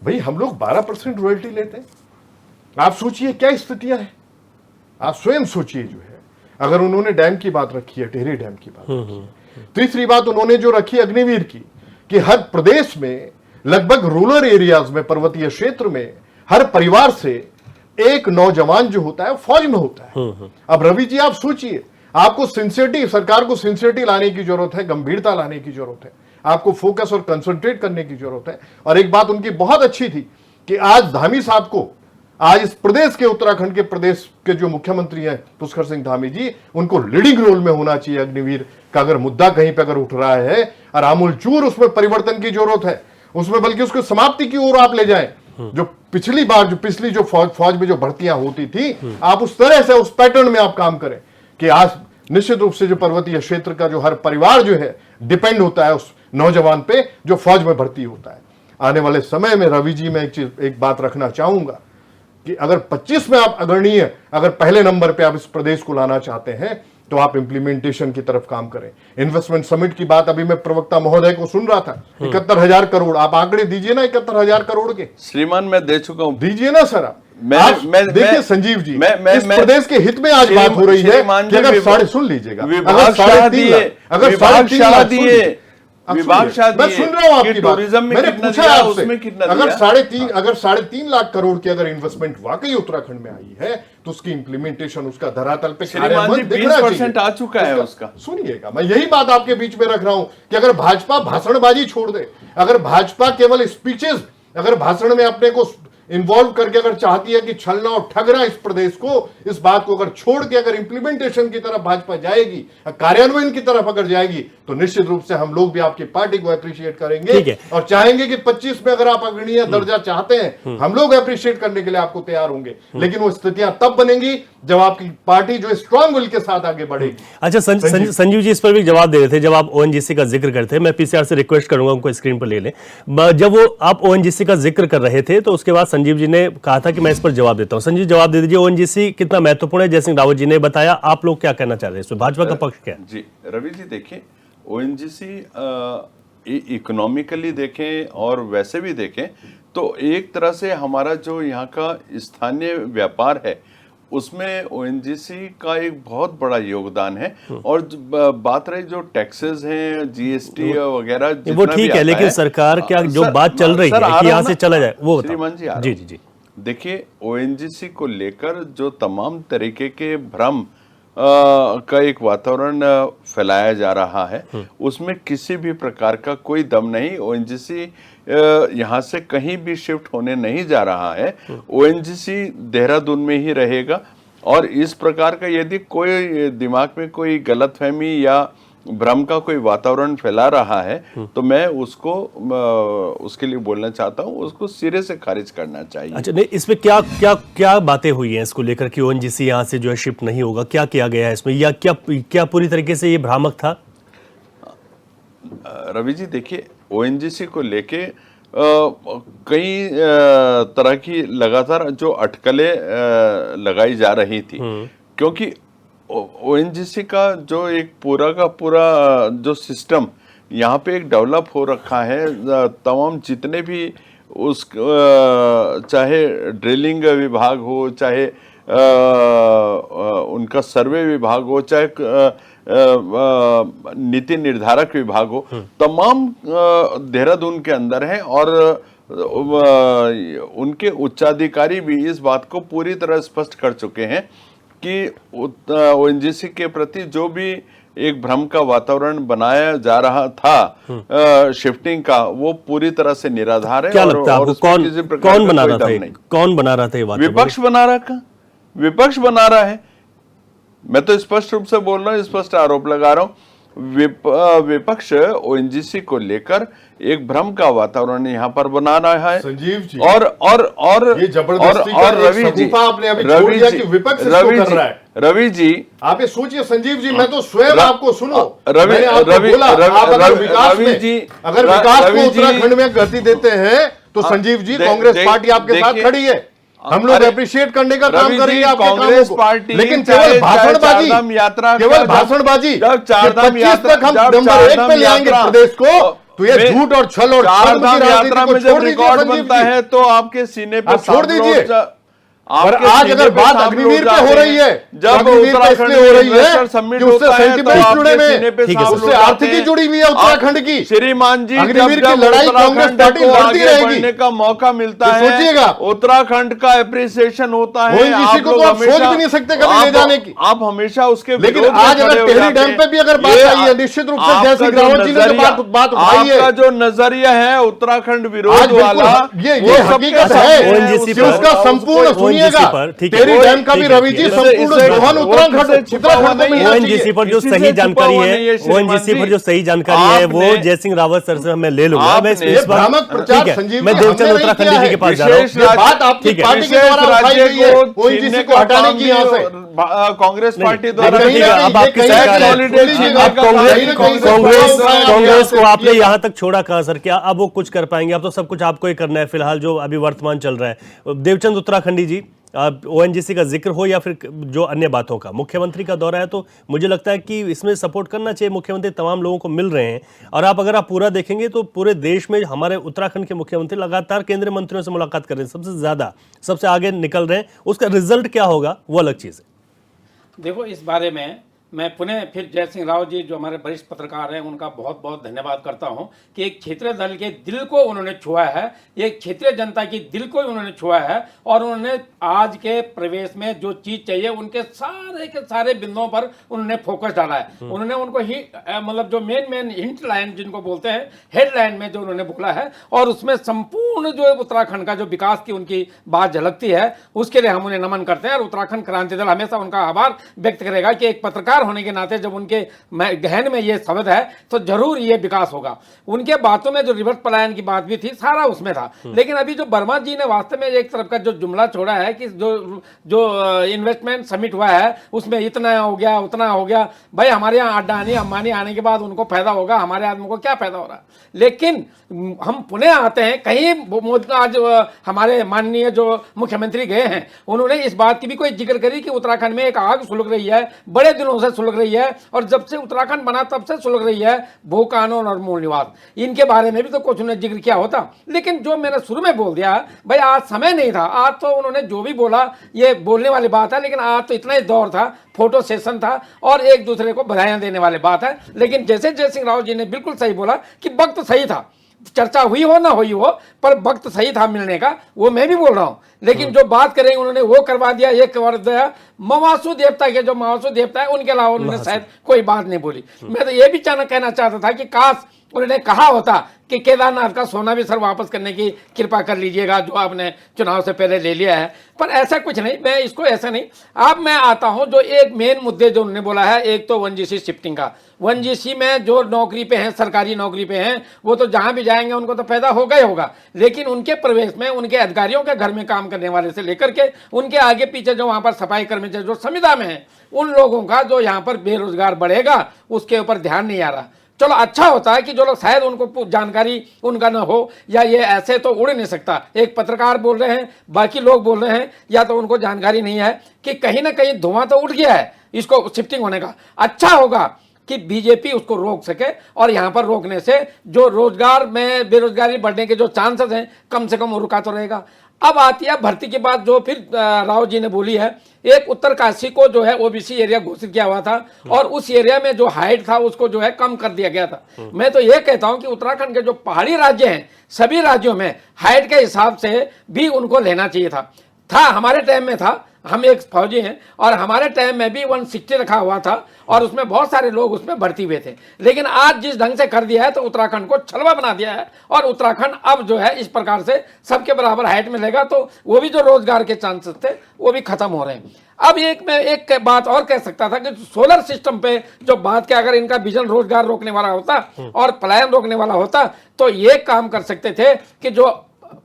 भाई हम लोग 12% रॉयल्टी लेते हैं। आप सोचिए क्या स्थितियां हैं, आप स्वयं सोचिए जो है, अगर उन्होंने डैम की बात रखी है, टेहरी डैम की बात रखी है। तीसरी बात उन्होंने जो रखी अग्निवीर की, कि हर प्रदेश में लगभग रूरल एरियाज में, पर्वतीय क्षेत्र में हर परिवार से एक नौजवान जो होता है फौज में होता है। अब रवि जी आप सोचिए, आपको सिंसियरिटी, सरकार को सिंसियरिटी लाने की जरूरत है, गंभीरता लाने की जरूरत है, आपको फोकस और कंसंट्रेट करने की जरूरत है। और एक बात उनकी बहुत अच्छी थी कि आज धामी साहब को, आज इस प्रदेश के, उत्तराखंड के प्रदेश के जो मुख्यमंत्री हैं पुष्कर सिंह धामी जी, उनको लीडिंग रोल में होना चाहिए अग्निवीर का। अगर मुद्दा कहीं पर अगर उठ रहा है और आमूलचूर उसमें परिवर्तन की जरूरत है, उसमें बल्कि उसको समाप्ति की ओर आप ले जाएं। जो पिछली बार जो फौज में जो भर्तियां होती थी, आप उस तरह से उस पैटर्न में आप काम करें कि आज निश्चित रूप से जो पर्वतीय क्षेत्र का जो हर परिवार जो है डिपेंड होता है उस नौजवान पे जो फौज में भर्ती होता है। आने वाले समय में रवि जी मैं एक बात रखना चाहूंगा कि अगर 25 में आप अग्रणीय, अगर पहले नंबर पे आप इस प्रदेश को लाना चाहते हैं, तो आप इंप्लीमेंटेशन की तरफ काम करें। इन्वेस्टमेंट समिट की बात अभी मैं प्रवक्ता महोदय को सुन रहा था, 71,000 करोड़, आप आंकड़े दीजिए ना 71,000 करोड़ के। श्रीमान मैं दे चुका हूं, दीजिए ना सर। आप देखिए संजीव जी, इस प्रदेश के हित में आज बात हो रही है कि अगर सुन लीजिएगा, अगर 3.5 दिए, विभाग शायद मैं सुन रहा हूं आपकी बात, टूरिज्म में मैंने कितना पूछा दिया, आपसे, उसमें कितना अगर दिया? 3.5 लाख करोड़ की अगर इन्वेस्टमेंट वाकई उत्तराखंड में आई है, तो उसकी इंप्लीमेंटेशन, उसका धरातल पे श्रीमान जी 20% आ चुका है उसका। सुनिएगा, मैं यही बात आपके बीच में रख रहा हूं कि अगर भाजपा भाषणबाजी छोड़ दे, अगर भाजपा केवल स्पीचेस, अगर भाषण में अपने को इन्वॉल्व करके अगर चाहती है कि छलना और ठगना इस प्रदेश को, इस बात को अगर छोड़ के अगर इंप्लीमेंटेशन की तरफ भाजपा जाएगी, कार्यान्वयन की तरफ अगर जाएगी, तो निश्चित रूप से हम लोग भी आपकी पार्टी को अप्रिशिएट करेंगे और चाहेंगे कि 25 में अगर आप अग्रणीय दर्जा चाहते हैं, हम लोग अप्रिशिएट करने के लिए आपको तैयार होंगे। लेकिन वो स्थितियां तब बनेंगी जब आपकी पार्टी जो स्ट्रांग विल के साथ आगे बढ़ेगी। अच्छा संजीव जी इस पर भी जवाब दे रहे थे जब आप ओएनजीसी का जिक्र करते हैं। मैं पीसीआर से रिक्वेस्ट करूंगा उनको स्क्रीन पर ले लें। जब वो आप ओएनजीसी का जिक्र कर रहे थे तो उसके बाद संजीव जी ने कहा था कि मैं इस पर जवाब देता हूं। संजीव जवाब दे दीजिए, ओएनजीसी कितना महत्वपूर्ण है, जयसिंह रावत जी ने बताया, आप लोग क्या कहना चाह रहे हैं इसमें, भाजपा का पक्ष क्या है? जी रवि जी देखिए, ओएनजीसी इकोनॉमिकली देखें और वैसे भी देखें तो एक तरह से हमारा जो यहाँ का स्थानीय व्यापार है उसमें ओएनजीसी का एक बहुत बड़ा योगदान है। और बात रही जो टैक्सेस हैं, जीएसटी वगैरह, वो ठीक है, लेकिन सरकार क्या जो बात चल रही है कि यहाँ से चला जाए, वो श्रीमान जी जी जी जी देखिए, ओएनजीसी को लेकर जो तमाम तरीके के भ्रम का एक वातावरण फैलाया जा रहा है, उसमें किसी भी प्रकार का कोई दम नहीं। ओएनजीसी यहाँ से कहीं भी शिफ्ट होने नहीं जा रहा है। ओएनजीसी देहरादून में ही रहेगा। और इस प्रकार का यदि कोई दिमाग में कोई गलतफहमी या भ्रम का कोई वातावरण फैला रहा है तो मैं उसको उसके लिए बोलना चाहता हूं, उसको सिरे से खारिज करना चाहिए। अच्छा, नहीं इसमें क्या क्या क्या बातें हुई हैं इसको लेकर कि ओएनजीसी यहां से जो है शिफ्ट नहीं होगा, क्या किया गया है इसमें, या क्या पूरी तरीके से ये भ्रामक था? रवि जी देखिए, ओएनजीसी को लेके कई तरह की लगातार जो अटकलें लगाई जा रही थी, क्योंकि ओएनजीसी का जो एक पूरा का पूरा जो सिस्टम यहाँ पे एक डेवलप हो रखा है, तमाम जितने भी उस चाहे ड्रिलिंग विभाग हो, चाहे उनका सर्वे विभाग हो, चाहे नीति निर्धारक विभाग हो, तमाम देहरादून के अंदर है। और उनके उच्चाधिकारी भी इस बात को पूरी तरह स्पष्ट कर चुके हैं कि ओएनजीसी के प्रति जो भी एक भ्रम का वातावरण बनाया जा रहा था शिफ्टिंग का, वो पूरी तरह से निराधार है। क्या लगता है आपको, कौन बना रहा था, कौन बना रहा था ये बात? विपक्ष बना रहा है। मैं तो स्पष्ट रूप से बोल रहा हूँ, स्पष्ट आरोप लगा रहा हूँ विपक्ष ओएनजीसी को लेकर एक भ्रम का वातावरण यहाँ पर बना रहा है संजीव जी, और ये जबरदस्ती का एक रवि जी, शगुफा आपने अभी छोड़ दिया कि विपक्ष इसको कर रहा है। रवि जी, आप ये सोचिए संजीव जी, मैं तो स्वयं आपको सुनो, रवि मैंने आपको बोला, आप अगर विकास रवि में, जी, अगर विकास रवि को जी, उत्तराखंड में गति देते हैं तो संजीव जी कांग्रेस पार्टी आपके साथ खड़ी है। हम लोग अप्रिशिएट करने का काम करेंगे आपके कांग्रेस कामों को, पार्टी, लेकिन केवल भाषणबाजी, केवल भाषणबाजी, जब चारधाम 25 तक हम नंबर 1 पे ले आएंगे प्रदेश को, तो ये झूठ और छल और चारधाम यात्रा में जब रिकॉर्ड बनता है तो आपके सीने पे छोड़ दीजिए। और आपके आज सीने अगर पे बात सांप अग्निवीर लोग पे हो जाते रही है, हैं। जब अग्निवीर पे उत्तराखंड इसलिए हो रही है इन्वेस्टर समिट कि उससे होता है तो सेंटिमेंट जुड़े आपके हुए सीने पे हैं, सांप उससे लोग जाते आर्थिकी हैं। जुड़ी हुई है उत्तराखंड की। श्रीमान जी, अग्निवीर जब की लड़ाई कांग्रेस उत्तराखंड पार्टी को लड़ती आगे रहेगी। बढ़ने का मौका मिलता तो है, सोचिएगा, उत्तराखंड का एप्रिसिएशन होता है। ओएनजीसी को तो आप सोच भी नहीं सकते कभी ले जाने की। आप हमेशा उसके लेकिन विरोध में आज अगर खड़े हो टेहरी जाते डैम हैं। पे भी अगर बात ये आई है, निश्चित रूप से आपका जैसे जो रावत जी ने जो नजरिया- बात उठाई है, आपका जो नजरिया है उत्तराखंड आज विरोध बिल्कुल वाला, ये वो सबके हकीकत सामने है ONGC कि पर- उसका संपूर्ण सुनिएगा, पर, ठीक है, टेहरी डैम का भी ठीक है, रवि जी ठीक है। संपूर्ण इससे- दोहन वो उत्तराखंड किसी से छिपा हुआ उत्तराखंड को नहीं है। मिलना ओएनजीसी चाहिए। पर जो किसी सही से छिपा जानकारी हुआ नहीं है, है, श्रीमान ओएनजीसी जी। पर जो सही जानकारी है वो आपने- जय सिंह रावत सर से मैं ले लूंगा। मैं आपने- इस बार भ्रामक प्रचार ठीक है, संजीव मैं जी देवचंद हमने नहीं उत्तराखंडी किया जी है। के पास जा रहा हूँ। विशेष ये बात आपकी ठीक है। पार्टी के द्वारा उठाई गई है ओएनजीसी को हटाने की यहाँ से। कांग्रेस पार्टी नहीं, द्वारा ठीक है, अब आपकी सरकार है। आप कांग्रेस को आपने यहाँ तक छोड़ा कहाँ सर? क्या अब वो कुछ कर पाएंगे? अब तो सब कुछ आपको ही करना है फिलहाल जो अभी वर्तमान चल रहा है। देवचंद उत्तराखंडी जी, ओएनजीसी का जिक्र हो या फिर जो अन्य बातों का, मुख्यमंत्री का दौरा है तो मुझे लगता है कि इसमें सपोर्ट करना चाहिए। मुख्यमंत्री तमाम लोगों को मिल रहे हैं और अगर आप पूरा देखेंगे तो पूरे देश में हमारे उत्तराखंड के मुख्यमंत्री लगातार केंद्रीय मंत्रियों से मुलाकात कर रहे हैं, सबसे ज्यादा सबसे आगे निकल रहे हैं। उसका रिजल्ट क्या होगा वो अलग चीज है। देखो, इस बारे में मैं पुनः फिर जय सिंह राव जी जो हमारे वरिष्ठ पत्रकार हैं उनका बहुत बहुत धन्यवाद करता हूं कि एक क्षेत्रीय दल के दिल को उन्होंने छुआ है, एक क्षेत्रीय जनता की दिल को उन्होंने छुआ है और उन्होंने आज के प्रवेश में जो चीज चाहिए उनके सारे के सारे बिंदुओं पर उन्होंने फोकस डाला है। उन्होंने उनको ही मतलब जो मेन हिंट लाइन जिनको बोलते हैं, हेडलाइन में जो उन्होंने बोला है और उसमें संपूर्ण जो उत्तराखंड का जो विकास की उनकी बात झलकती है, उसके लिए हम उन्हें नमन करते हैं और उत्तराखंड क्रांति दल हमेशा उनका आभार व्यक्त करेगा कि एक पत्रकार होने के नाते जब उनके गहन में ये शब्द है तो जरूर ये विकास होगा। उनके बातों में जो रिवर्स पलायन की बात भी थी, सारा उसमें था। लेकिन अभी जो वर्मा जी ने वास्तव में एक तरफ का जो जुमला छोड़ा है कि जो इन्वेस्टमेंट समिट हुआ है उसमें इतना हो गया उतना हो गया, भाई हमारे यहाँ अडानी अंबानी आने के बाद उनको फायदा होगा, हमारे आदमी को क्या फायदा हो रहा है। लेकिन हम पुणे आते हैं, कहीं मोदी आज हमारे माननीय जो मुख्यमंत्री गए हैं उन्होंने इस बात की भी कोई जिक्र करी कि उत्तराखंड में एक आग सुलग रही है, बड़े दिनों से सुलग रही है और जब से उत्तराखंड बना तब से सुलग रही है, भू कानून और मूल निवास, इनके बारे में भी तो कुछ उन्होंने जिक्र किया होता। लेकिन जो मैंने शुरू में बोल दिया भाई, आज समय नहीं था, आज तो उन्होंने जो भी बोला ये बोलने वाली बात है, लेकिन आज तो इतना ही दौर था, फोटो सेशन था और एक दूसरे को बधाइयां देने वाली बात है। लेकिन जैसे जय सिंह राव जी ने बिल्कुल सही बोला कि वक्त सही था, चर्चा हुई हो ना हुई हो पर वक्त सही था मिलने का, वो मैं भी बोल रहा हूं। लेकिन जो बात करेंगे उन्होंने वो करवा दिया, ये करवा दिया। मवासु देवता के जो मवासु देवता है उनके अलावा उन्होंने शायद कोई बात नहीं बोली। मैं तो ये भी कहना चाहता था कि काश उन्होंने कहा होता कि केदारनाथ का सोना भी सर वापस करने की कृपा कर लीजिएगा जो आपने चुनाव से पहले ले लिया है, पर ऐसा कुछ नहीं। मैं इसको ऐसा नहीं। अब मैं आता हूं जो एक मेन मुद्दे जो उन्होंने बोला है, एक तो 1GC शिफ्टिंग का। 1GC में जो नौकरी पे हैं, सरकारी नौकरी पे हैं, वो तो जहां भी जाएंगे उनको तो फायदा होगा ही होगा, लेकिन उनके प्रवेश में उनके अधिकारियों के घर में काम करने वाले से लेकर के उनके आगे पीछे जो वहां पर सफाई कर्मचारी जो संविदा में है, उन लोगों का जो यहाँ पर बेरोजगार बढ़ेगा उसके ऊपर ध्यान नहीं आ रहा। चलो अच्छा होता है कि जो लोग शायद उनको जानकारी उनका ना हो या ये ऐसे तो उड़ नहीं सकता। एक पत्रकार बोल रहे हैं, बाकी लोग बोल रहे हैं, या तो उनको जानकारी नहीं है कि कहीं ना कहीं धुआं तो उठ गया है इसको शिफ्टिंग होने का। अच्छा होगा कि बीजेपी उसको रोक सके और यहाँ पर रोकने से जो रोजगार में बेरोजगारी बढ़ने के जो चांसेस हैं कम से कम रुका तो रहेगा। अब आती है भर्ती की बात जो फिर राव जी ने बोली है। एक उत्तरकाशी को जो है ओबीसी एरिया घोषित किया हुआ था और उस एरिया में जो हाइट था उसको जो है कम कर दिया गया था। मैं तो ये कहता हूं कि उत्तराखंड के जो पहाड़ी राज्य हैं सभी राज्यों में हाइट के हिसाब से भी उनको लेना चाहिए था। हमारे टाइम में था, हम एक फौजी हैं और हमारे टाइम में भी 160 रखा हुआ था और उसमें बहुत सारे लोग उसमें भर्ती हुए थे। लेकिन आज जिस ढंग से कर दिया है तो उत्तराखंड को छलवा बना दिया है और उत्तराखंड अब जो है इस प्रकार से सबके बराबर हाइट में लेगा, तो वो भी जो रोजगार के चांसेस थे वो भी खत्म हो रहे हैं। अब मैं एक बात और कह सकता था कि सोलर सिस्टम पे जो बात के अगर इनका विजन रोजगार रोकने वाला होता और पलायन रोकने वाला होता तो ये काम कर सकते थे कि जो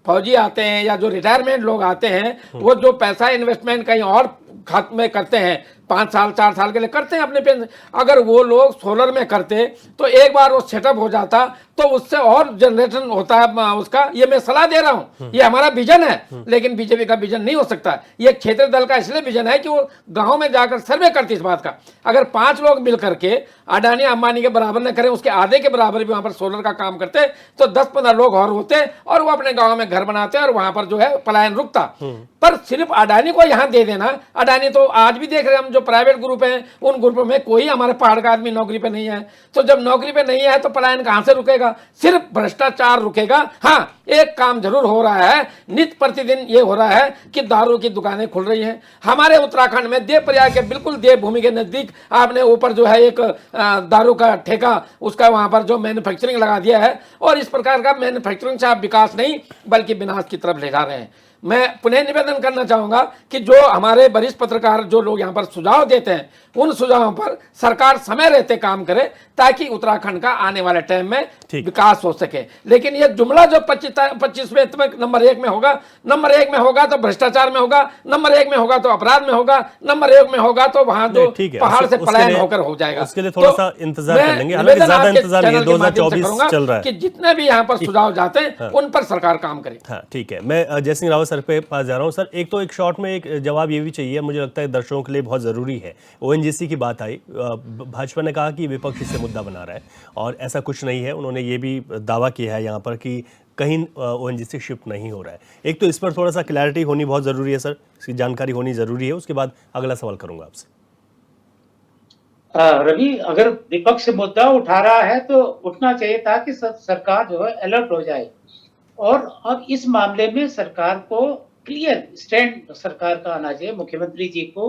फौजी आते हैं या जो रिटायरमेंट लोग आते हैं वो जो पैसा इन्वेस्टमेंट कहीं और खाते में करते हैं 5 साल 4 साल के लिए करते हैं अपने पेंशन, अगर वो लोग सोलर में करते तो एक बार वो सेटअप हो जाता तो उससे और जनरेशन होता है उसका। ये मैं सलाह दे रहा हूं, ये हमारा विजन है लेकिन बीजेपी का विजन नहीं हो सकता। ये क्षेत्रीय दल का इसलिए विजन है कि वो गांव में जाकर सर्वे करती इस बात का। अगर 5 लोग मिल करके अडानी अंबानी के बराबर न करें, उसके आधे के बराबर भी वहां पर सोलर का काम करते तो 10-15 लोग और होते और वो अपने गाँव में घर बनाते और वहां पर जो है पलायन रुकता। पर सिर्फ अडानी को यहां दे देना, अडानी तो आज भी देख रहे हैं हम जो प्राइवेट ग्रुप हैं उन ग्रुपों में कोई हमारे पहाड़ का आदमी नौकरी पे नहीं है, तो जब नौकरी पे नहीं है तो पलायन कहां से रुकेगा? सिर्फ भ्रष्टाचार रुकेगा। हाँ, एक काम जरूर हो रहा है, नित्य प्रतिदिन ये हो रहा है कि दारू की दुकानें खुल रही हैं हमारे उत्तराखंड में। देवप्रयाग के बिल्कुल देवभूमि के नजदीक आपने ऊपर जो है एक दारू का ठेका उसका वहां पर जो मैन्युफैक्चरिंग लगा दिया है और इस प्रकार का मैन्युफैक्चरिंग से आप विकास नहीं बल्कि विनाश की तरफ ले जा रहे हैं। मैं पुनः निवेदन करना चाहूंगा कि जो हमारे वरिष्ठ पत्रकार जो लोग यहाँ पर सुझाव देते हैं उन सुझावों पर सरकार समय रहते काम करे ताकि उत्तराखंड का आने वाले टाइम में विकास हो सके। लेकिन ये जुमला जो 25वें नंबर 1 में होगा, नंबर 1 में होगा तो भ्रष्टाचार में होगा, नंबर 1 में होगा तो अपराध में होगा, नंबर 1 में होगा तो वहां जो पहाड़ से पलायन होकर हो जाएगा। उसके लिए थोड़ा सा इंतजार कर लेंगे, हालांकि ज्यादा इंतजार नहीं, 2024 चल रहा है कि जितने भी यहाँ पर सुझाव जाते हैं उन पर सरकार काम करे। हाँ ठीक है, मैं जयसिंह रावत सर पे पास जा रहा हूँ। सर एक शॉर्ट में एक जवाब ये भी चाहिए, मुझे लगता है दर्शकों के लिए बहुत जरूरी है। ओएनजीसी की बात आई, भाजपा ने कहा कि विपक्ष इससे मुद्दा बना रहा है और ऐसा कुछ नहीं है। उन्होंने ये भी दावा किया है यहाँ पर कि कहीं ओएनजीसी शिफ्ट नहीं हो रहा है। एक तो इस पर थोड़ा सा क्लैरिटी होनी बहुत जरूरी है सर, इसकी जानकारी होनी जरूरी है। उसके बाद अगला सवाल करूंगा आपसे। रवि, अगर विपक्ष मुद्दा उठा रहा है तो उठना चाहिए था कि सरकार जो है अलर्ट हो जाए और अब इस मामले में सरकार को क्लियर स्टैंड सरकार का आना चाहिए। मुख्यमंत्री जी को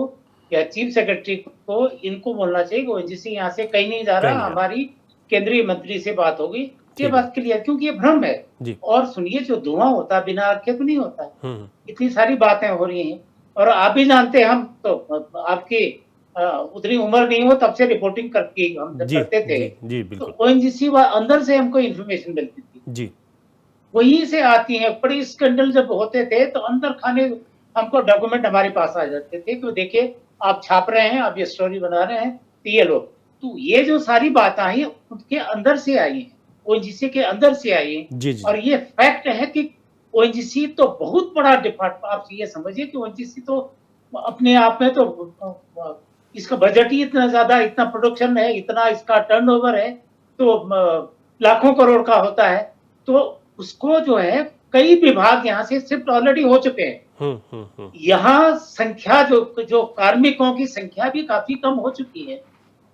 या चीफ सेक्रेटरी को इनको बोलना चाहिए कि ओएनजीसी यहाँ से कहीं नहीं जा रहा, हमारी केंद्रीय मंत्री से बात होगी, ये बात क्लियर, क्योंकि ये भ्रम है। और सुनिए, जो धुआं होता है बिना आग के तो नहीं होता। इतनी सारी बातें हो रही हैं और आप भी जानते हैं, हम तो आपकी उतनी उम्र नहीं हो तब से रिपोर्टिंग करके हम करते थे। तो ओएनजीसी अंदर से हमको इन्फॉर्मेशन मिलती थी, वहीं से आती है। बड़ी स्कैंडल जब होते थे तो अंदर खाने हमको डॉक्यूमेंट हमारे पास आ जाते थे कि देखिए आप छाप रहे हैं, आप ये स्टोरी बना रहे हैं, तो ये लोग, तो ये जो सारी बात आई है उनके अंदर से आई है, ओएनजीसी के अंदर से आई है। और ये फैक्ट है कि ओएनजीसी तो बहुत बड़ा डिपार्टमेंट, आप ये समझिए कि ओएनजीसी तो अपने आप में तो इसका बजट ही इतना ज्यादा, इतना प्रोडक्शन है, इतना इसका टर्नओवर है तो लाखों करोड़ का होता है। तो उसको जो है कई विभाग यहाँ से शिफ्ट ऑलरेडी हो चुके हैं। यहाँ संख्या जो कार्मिकों की संख्या भी काफी कम हो चुकी है।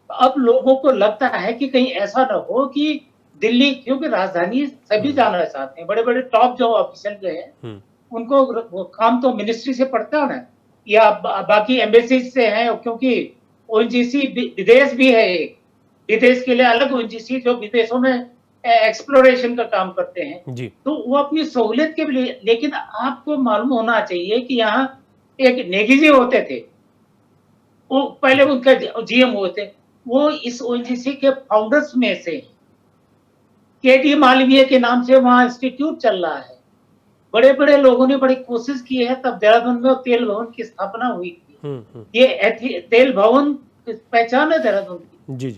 अब लोगों को लगता है कि कहीं ऐसा ना हो कि दिल्ली, क्योंकि राजधानी सभी जाना चाहते हैं, बड़े बड़े टॉप जो ऑफिसर जो है उनको काम तो मिनिस्ट्री से पड़ता है ना, या बाकी एम्बेसी से है, क्योंकि ओएनजीसी विदेश भी है, विदेश के लिए अलग ओएनजीसी जो विदेशों में एक्सप्लोरेशन का काम करते हैं, तो वो अपनी सहूलियत के लिए। लेकिन आपको मालूम होना चाहिए कि यहाँ एक नेगी जी होते थे, वो पहले उनका जीएम हुए थे, वो इस ओएनजीसी के फाउंडर्स में से, केटी मालवीय के नाम से वहाँ इंस्टीट्यूट चल रहा है। बड़े बड़े लोगों ने बड़ी कोशिश की है, तब देहरादून में तेल भवन की स्थापना हुई थी। ये तेल भवन पहचान है देहरादून की। जी।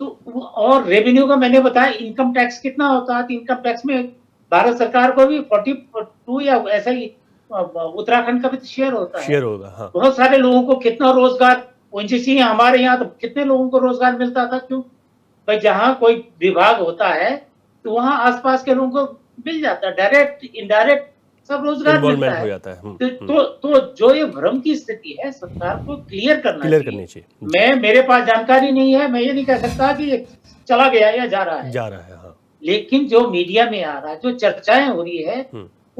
तो और रेवेन्यू का मैंने बताया, इनकम टैक्स कितना होता है, इनकम टैक्स में भारत सरकार को भी 42 या ऐसा ही उत्तराखंड का भी शेयर होता है, शेयर होगा। हाँ। बहुत सारे लोगों को कितना रोजगार, ओएनजीसी हमारे यहाँ तो कितने लोगों को रोजगार मिलता था। क्यों भाई, जहाँ कोई विभाग होता है तो वहाँ आसपास के लोगों को मिल जाता है, डायरेक्ट इनडायरेक्ट सब रोजगार मिलता है। हो जाता है। तो जो ये भ्रम की स्थिति है, सरकार को क्लियर करनी चाहिए। मेरे पास जानकारी नहीं है, मैं ये नहीं कह सकता कि ये चला गया या जा रहा है। हाँ। लेकिन जो मीडिया में आ रहा है, जो चर्चाएं हो रही है,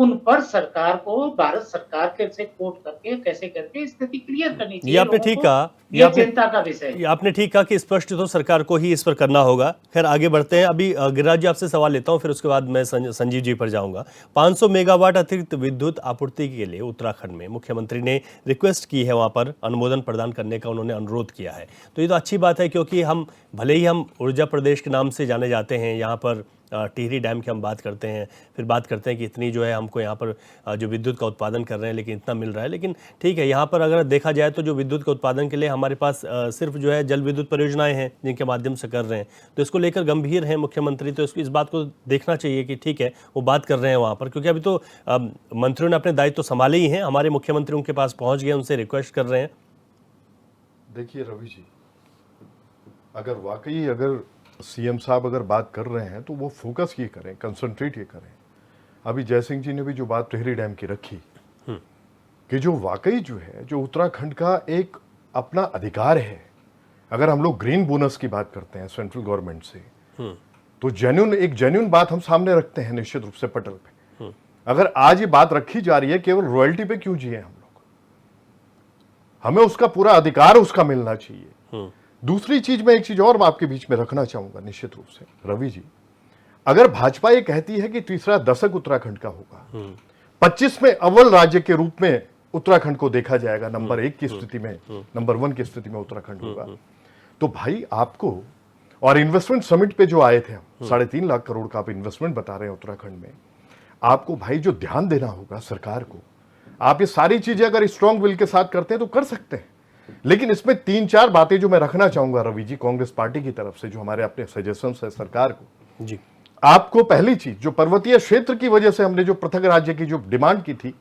उन पर सरकार को, भारत सरकार के से कोट करके कैसे करके स्थिति क्लियर करनी चाहिए। ये आपने लोगों ठीक को कहा, ये चिंता का विषय है। ये आपने ठीक कहा कि स्पष्ट तो सरकार को ही इस पर करना होगा। खैर आगे बढ़ते हैं। अभी गिरिराज जी आपसे सवाल लेता हूं, फिर उसके बाद मैं संजीव जी पर जाऊंगा। 500 मेगावाट अतिरिक्त विद्युत आपूर्ति के लिए उत्तराखंड में मुख्यमंत्री ने रिक्वेस्ट की है, वहां पर अनुमोदन प्रदान करने का उन्होंने अनुरोध किया है। तो ये तो अच्छी बात है, क्योंकि हम भले ही हम ऊर्जा प्रदेश के नाम से जाने जाते हैं, यहाँ पर टिहरी डैम की हम बात करते हैं, फिर बात करते हैं कि इतनी जो है हमको यहाँ पर जो विद्युत का उत्पादन कर रहे हैं, लेकिन इतना मिल रहा है। लेकिन ठीक है, यहाँ पर अगर देखा जाए तो जो विद्युत के उत्पादन के लिए हमारे पास सिर्फ जो है जल विद्युत परियोजनाएं हैं जिनके माध्यम से कर रहे हैं, तो इसको लेकर गंभीर हैं मुख्यमंत्री। तो इस बात को देखना चाहिए कि ठीक है वो बात कर रहे हैं वहाँ पर, क्योंकि अभी तो मंत्रियों ने अपने दायित्व तो संभाले ही हैं, हमारे मुख्यमंत्री उनके पास पहुँच गए, उनसे रिक्वेस्ट कर रहे हैं। देखिए रवि जी, अगर सीएम साहब अगर बात कर रहे हैं तो वो फोकस ये करें, कंसंट्रेट ये करें। अभी जयसिंह जी ने भी जो बात टिहरी डैम की रखी कि जो वाकई जो है, जो उत्तराखंड का एक अपना अधिकार है, अगर हम लोग ग्रीन बोनस की बात करते हैं सेंट्रल गवर्नमेंट से, तो एक जेन्युइन बात हम सामने रखते हैं निश्चित रूप से पटल पे। अगर आज ये बात रखी जा रही है केवल रॉयल्टी पे क्यों जिए हम लोग, हमें उसका पूरा अधिकार उसका मिलना चाहिए। दूसरी चीज, मैं एक चीज और आपके बीच में रखना चाहूंगा निश्चित रूप से रवि जी, अगर भाजपा ये कहती है कि तीसरा दशक उत्तराखंड का होगा, 25 में अव्वल राज्य के रूप में उत्तराखंड को देखा जाएगा, नंबर 1 की स्थिति में, नंबर 1 की स्थिति में उत्तराखंड होगा, तो भाई आपको, और इन्वेस्टमेंट समिट पे जो आए थे हम, 3.5 लाख करोड़ का आप इन्वेस्टमेंट बता रहे हैं उत्तराखंड में, आपको भाई जो ध्यान देना होगा सरकार को, आप ये सारी चीजें अगर स्ट्रांग विल के साथ करते हैं तो कर सकते हैं। लेकिन इसमें 3-4 बातें जो मैं रखना चाहूंगा रवि जी, कांग्रेस पार्टी की तरफ से जो हमारे अपने सजेशंस है सरकार को जी, आपको पहली चीज, जो पर्वतीय क्षेत्र की वजह से हमने जो पृथक राज्य की जो डिमांड की थी,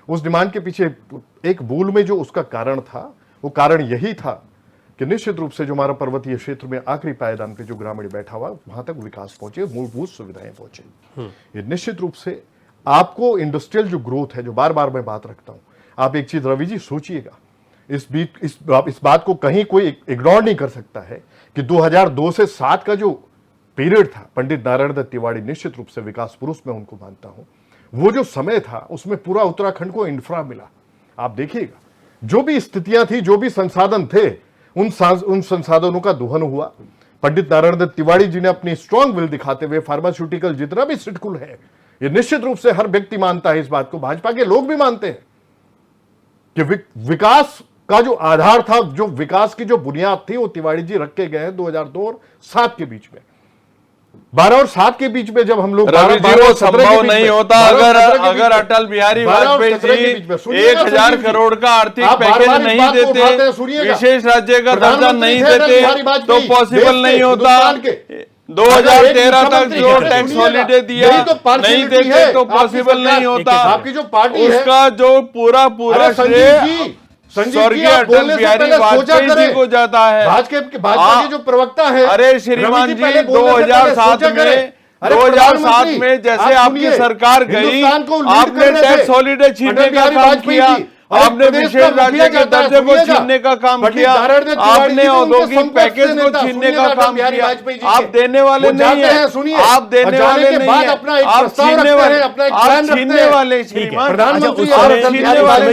उस डिमांड के पीछे एक मूल में जो उसका कारण था, वो कारण यही था कि निश्चित रूप से जो हमारा पर्वतीय क्षेत्र में आखिरी पायदान पे जो ग्रामीण बैठा हुआ, वहां तक विकास पहुंचे, मूलभूत सुविधाएं पहुंचे। ये निश्चित रूप से आपको इंडस्ट्रियल जो ग्रोथ है, जो बार बार मैं बात रखता हूं, आप एक चीज रवि जी सोचिएगा, इस बात को कहीं कोई इग्नोर नहीं कर सकता है कि 2002 से 7 का जो पीरियड था, पंडित नारायण दत्त तिवारी निश्चित रूप से विकास पुरुष मैं उनको मानता हूं, वो जो समय था उसमें पूरा उत्तराखंड को इंफ्रा मिला। आप देखिएगा जो भी स्थितियां थी, जो भी संसाधन थे, उन संसाधनों का दोहन हुआ। पंडित नारायण दत्त तिवारी जी ने अपनी स्ट्रांग विल दिखाते हुए फार्मास्यूटिकल जितना भी सिटकुल है, ये निश्चित रूप से हर व्यक्ति मानता है, इस बात को भाजपा के लोग भी मानते हैं कि विकास का जो आधार था, जो विकास की जो बुनियाद थी, वो तिवारी जी रख के गए हैं 2002 और 7 के बीच में। 12 और 7 के बीच में जब हम लोग रवि जी, वो संभव नहीं होता अगर अटल बिहारी वाजपेयी जी 1000 करोड़ का आर्थिक पैकेज नहीं देते, विशेष राज्य का दर्जा नहीं देते, तो पॉसिबल नहीं होता। 2013 तक जो टैक्स हॉलीडे दिया नहीं देते तो पॉसिबल नहीं होता। आपकी जो पार्टी है उसका जो पूरा श्रेय स्वर्गीय अटल बिहारी वाजपेयी जी को जाता है। भाजपा के जो प्रवक्ता है, अरे श्रीमान जी, 2007 में जैसे आपकी सरकार गई, आपने टैक्स हॉलीडे छीनने का काम किया, आपने विशेष राज्य के दर्जे को छीनने का काम किया, आपने औद्योगिक पैकेज को छीनने का काम किया। आप देने वाले नहीं है, आप देने वाले नहीं है, आप छीनने वाले, आप छीनने वाले। प्रधानमंत्री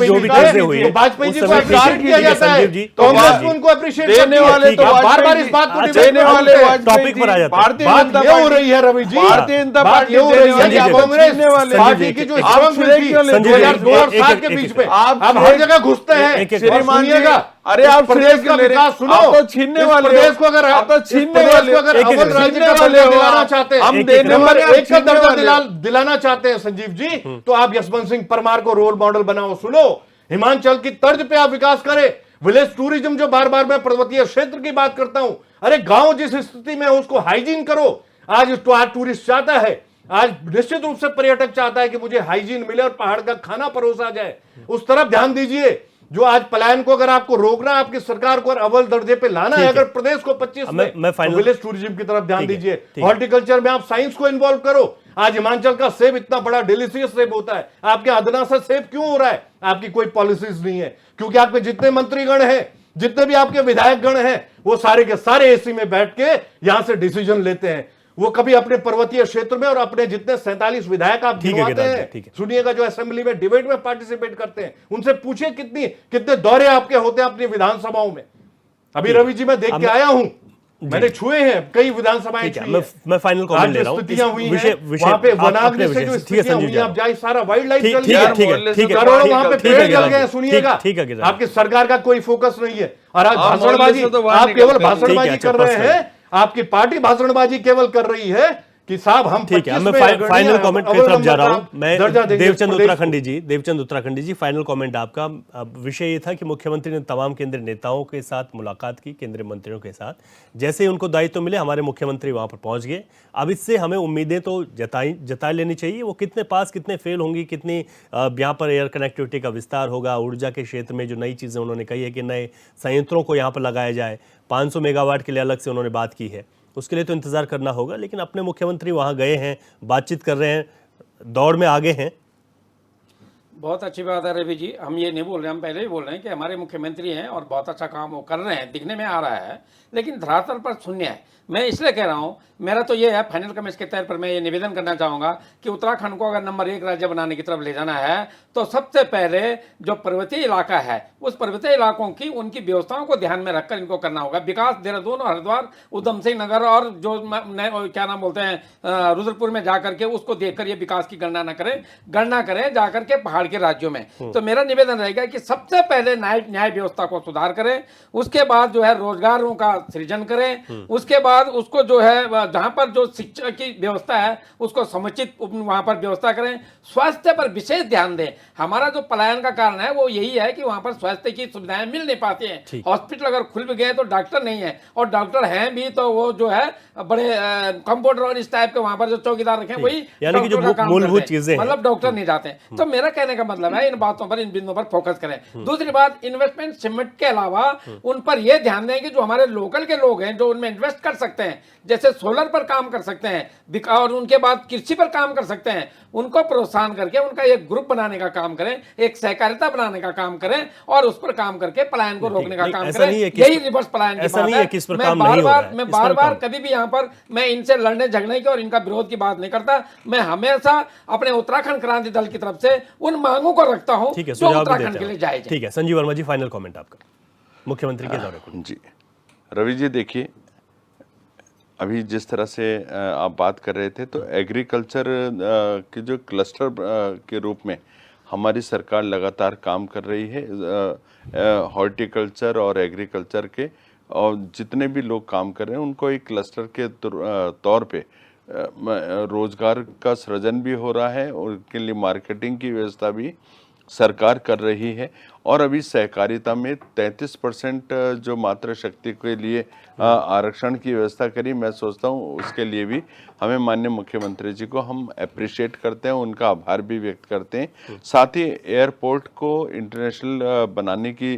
जो भी चीजें हुई वाजपेयी जी को स्वीकार किया जाता है, कांग्रेस उनको अप्रिशिएट देने वाले तो बार-बार इस बात को देने वाले टॉपिक पर आ जाते हैं। भारतीय बात जनता ये हो रही है रवि जी, भारतीय जनता बात पार्टी ये हो रही है कि देने कांग्रेस पार्टी की जो स्ट्रांग विल थी 2002 और 7 के बीच में, आप हर जगह घुसते हैं। श्रीमान जी, अरे इस आप प्रदेश का विकास सुनो, आप तो छीनने इस वाले हो, प्रदेश को अगर आप तो छीनने वाले हो, अगर अव्वल राज्य का दर्जा दिलाना चाहते हैं, हम देने नंबर वाले, 1 का दर्जा दिलाना चाहते हैं संजीव जी, तो आप यशवंत सिंह परमार को रोल मॉडल बनाओ। सुनो, हिमाचल की तर्ज पे आप विकास करें। विलेज टूरिज्म जो बार बार मैं पर्वतीय क्षेत्र की बात करता हूं, अरे गांव जिस स्थिति में है उसको हाइजीन करो। आज टूरिस्ट चाहता है, आज निश्चित रूप से पर्यटक चाहता है कि मुझे हाइजीन मिले और पहाड़ का खाना परोसा जाए, उस तरफ ध्यान दीजिए। जो आज पलायन को अगर आपको रोकना, आपकी सरकार को अव्वल दर्जे पे लाना है, अगर प्रदेश को 25 में, तो विलेज टूरिज्म की तरफ ध्यान दीजिए। हॉर्टिकल्चर में आप साइंस को इन्वॉल्व करो। आज हिमाचल का सेब इतना बड़ा डिलीशियस सेब होता है, आपके अदना से सेब क्यों हो रहा है? आपकी कोई पॉलिसीज नहीं है, क्योंकि आपके जितने मंत्रीगण हैं, जितने भी आपके विधायक गण हैं, वो सारे के सारे एसी में बैठ के यहां से डिसीजन लेते हैं। वो कभी अपने पर्वतीय क्षेत्र में और अपने जितने 47 विधायक आप ठीक है गिनवाते गिरिराज जी, हैं, ठीक है। सुनिएगा, जो असेंबली में डिबेट में पार्टिसिपेट करते हैं, उनसे पूछिए कितने दौरे आपके होते हैं अपनी विधानसभाओं में। अभी रवि जी मैं देख के आया हूं, मैंने छुए हैं, कई विधानसभाएं ठीक है, छुई हैं। मैं फाइनल कमेंट आज ले जो रहा हूं। स्थितियां हुई विषय हैं, विषय वहां पे आप वनाग्नि अपने से विषय जो से- ठीक है स्थितियां संजीव हुई जी, हैं, आप जाए सारा वाइल्ड लाइफ ठीक जल ठीक गया। है ठीक है मोहल्ले से ठीक है तो करोड़ों बाहर वहां पे निकलते पेड़ हैं जल गिरिराज गए, जी। सुनिएगा। ठीक है गिरिराज जी। आपकी सरकार का कोई फोकस नहीं है, और आज आप भाषणबाजी, मोहल्ले से तो बाहर आप केवल निकलते हैं। भाषणबाजी ठीक है, कर रहे अच्छा, हैं, आपकी पार्टी भाषणबाजी केवल कर रही है कि साहब हम ठीक है, 25 मैं में अग्रणी फाइनल हैं, कमेंट की अव्वल तरफ जा नंबर रहा का हूं। मैं दर्जा देंगे देवचंद प्रदेश को। उत्तराखंडी जी, फाइनल कमेंट आपका। अब विषय ये था कि मुख्यमंत्री ने तमाम केंद्रीय नेताओं के साथ मुलाकात की, केंद्रीय मंत्रियों के साथ। जैसे ही उनको दायित्व मिले, हमारे मुख्यमंत्री वहां पर पहुंच गए। अब इससे हमें उम्मीदें तो जता लेनी चाहिए। वो कितने पास, कितने फेल होंगी, कितनी यहाँ पर एयर कनेक्टिविटी का विस्तार होगा, ऊर्जा के क्षेत्र में जो नई चीजें उन्होंने कही है कि नए संयंत्रों को यहाँ पर लगाया जाए, 500 मेगावाट के लिए अलग से उन्होंने बात की है, उसके लिए तो इंतजार करना होगा। लेकिन अपने मुख्यमंत्री वहां गए हैं, बातचीत कर रहे हैं, दौड़ में आगे हैं। बहुत अच्छी बात है रवि जी, हम ये नहीं बोल रहे, हम पहले ही बोल रहे हैं कि हमारे मुख्यमंत्री हैं और बहुत अच्छा काम वो कर रहे हैं, दिखने में आ रहा है, लेकिन धरातल पर शून्य है। मैं इसलिए कह रहा हूँ, मेरा तो ये है, फाइनल कमेंट्स के तौर पर मैं ये निवेदन करना चाहूँगा कि उत्तराखंड को अगर नंबर 1 राज्य बनाने की तरफ ले जाना है, तो सबसे पहले जो पर्वतीय इलाका है, उस पर्वतीय इलाकों की उनकी व्यवस्थाओं को ध्यान में रखकर इनको करना होगा। विकास देहरादून और हरिद्वार, उधम सिंह नगर और जो क्या नाम बोलते हैं रुद्रपुर में जाकर के उसको देखकर ये विकास की गणना करें जाकर के पहाड़ के राज्यों में। तो मेरा निवेदन रहेगा कि सबसे पहले न्याय व्यवस्था को सुधार करें, उसके बाद जो है रोजगारों का सृजन करें, उसके बाद उसको जो है जहां पर जो शिक्षा की व्यवस्था है उसको समुचित वहां पर व्यवस्था करें, स्वास्थ्य पर विशेष ध्यान दें। हमारा जो पलायन का कारण है वो यही है कि वहां पर स्वास्थ्य की सुविधाएं मिल नहीं पाती हैं। हॉस्पिटल अगर खुल भी गए तो डॉक्टर नहीं है, और डॉक्टर हैं भी तो वो जो है बड़े कंपाउंडर और इस टाइप के वहां पर जो चौकीदार रखे वही यानी कि जो डॉक्टर का काम मूलभूत करते हैं। चीजें हैं। मतलब डॉक्टर नहीं जाते हैं। तो मेरा कहने का मतलब है इन बातों पर, इन बिंदुओं पर फोकस करें। दूसरी बात, इन्वेस्टमेंट सिमेंट के अलावा उन पर यह ध्यान दें कि जो हमारे लोकल के लोग हैं जो उनमें इन्वेस्ट कर सकते हैं, जैसे सोलर पर काम कर सकते हैं और उनके बाद कृषि पर काम कर सकते हैं, उनको प्रोत्साहन करके उनका एक ग्रुप बनाने का काम करें, एक सहकारिता बनाने का काम करें और उस पर काम करके पलायन को रोकने का काम करें। यही रिवर्स पलायन की बात है। मैं बार बार कभी भी यहाँ पर मैं इनसे लड़ने झगड़ने की और इनका विरोध की बात नहीं करता। मैं हमेशा अपने उत्तराखंड क्रांति दल की तरफ से उन मांगों को रखता हूँ जो उत्तराखंड के लिए जायज है। ठीक है, संजीव वर्मा जी, फाइनल कमेंट आपका मुख्यमंत्री के दौरे को। जी रवि जी, देखिए अभी जिस तरह से आप बात कर रहे थे, तो एग्रीकल्चर के जो क्लस्टर के रूप में हमारी सरकार लगातार काम कर रही है। हॉर्टिकल्चर और एग्रीकल्चर के और जितने भी लोग काम कर रहे हैं उनको एक क्लस्टर के तौर पे रोजगार का सृजन भी हो रहा है और उनके लिए मार्केटिंग की व्यवस्था भी सरकार कर रही है। और अभी सहकारिता में 33% जो मातृ शक्ति के लिए आरक्षण की व्यवस्था करी, मैं सोचता हूँ उसके लिए भी हमें माननीय मुख्यमंत्री जी को हम अप्रिशिएट करते हैं, उनका आभार भी व्यक्त करते हैं। साथ ही एयरपोर्ट को इंटरनेशनल बनाने की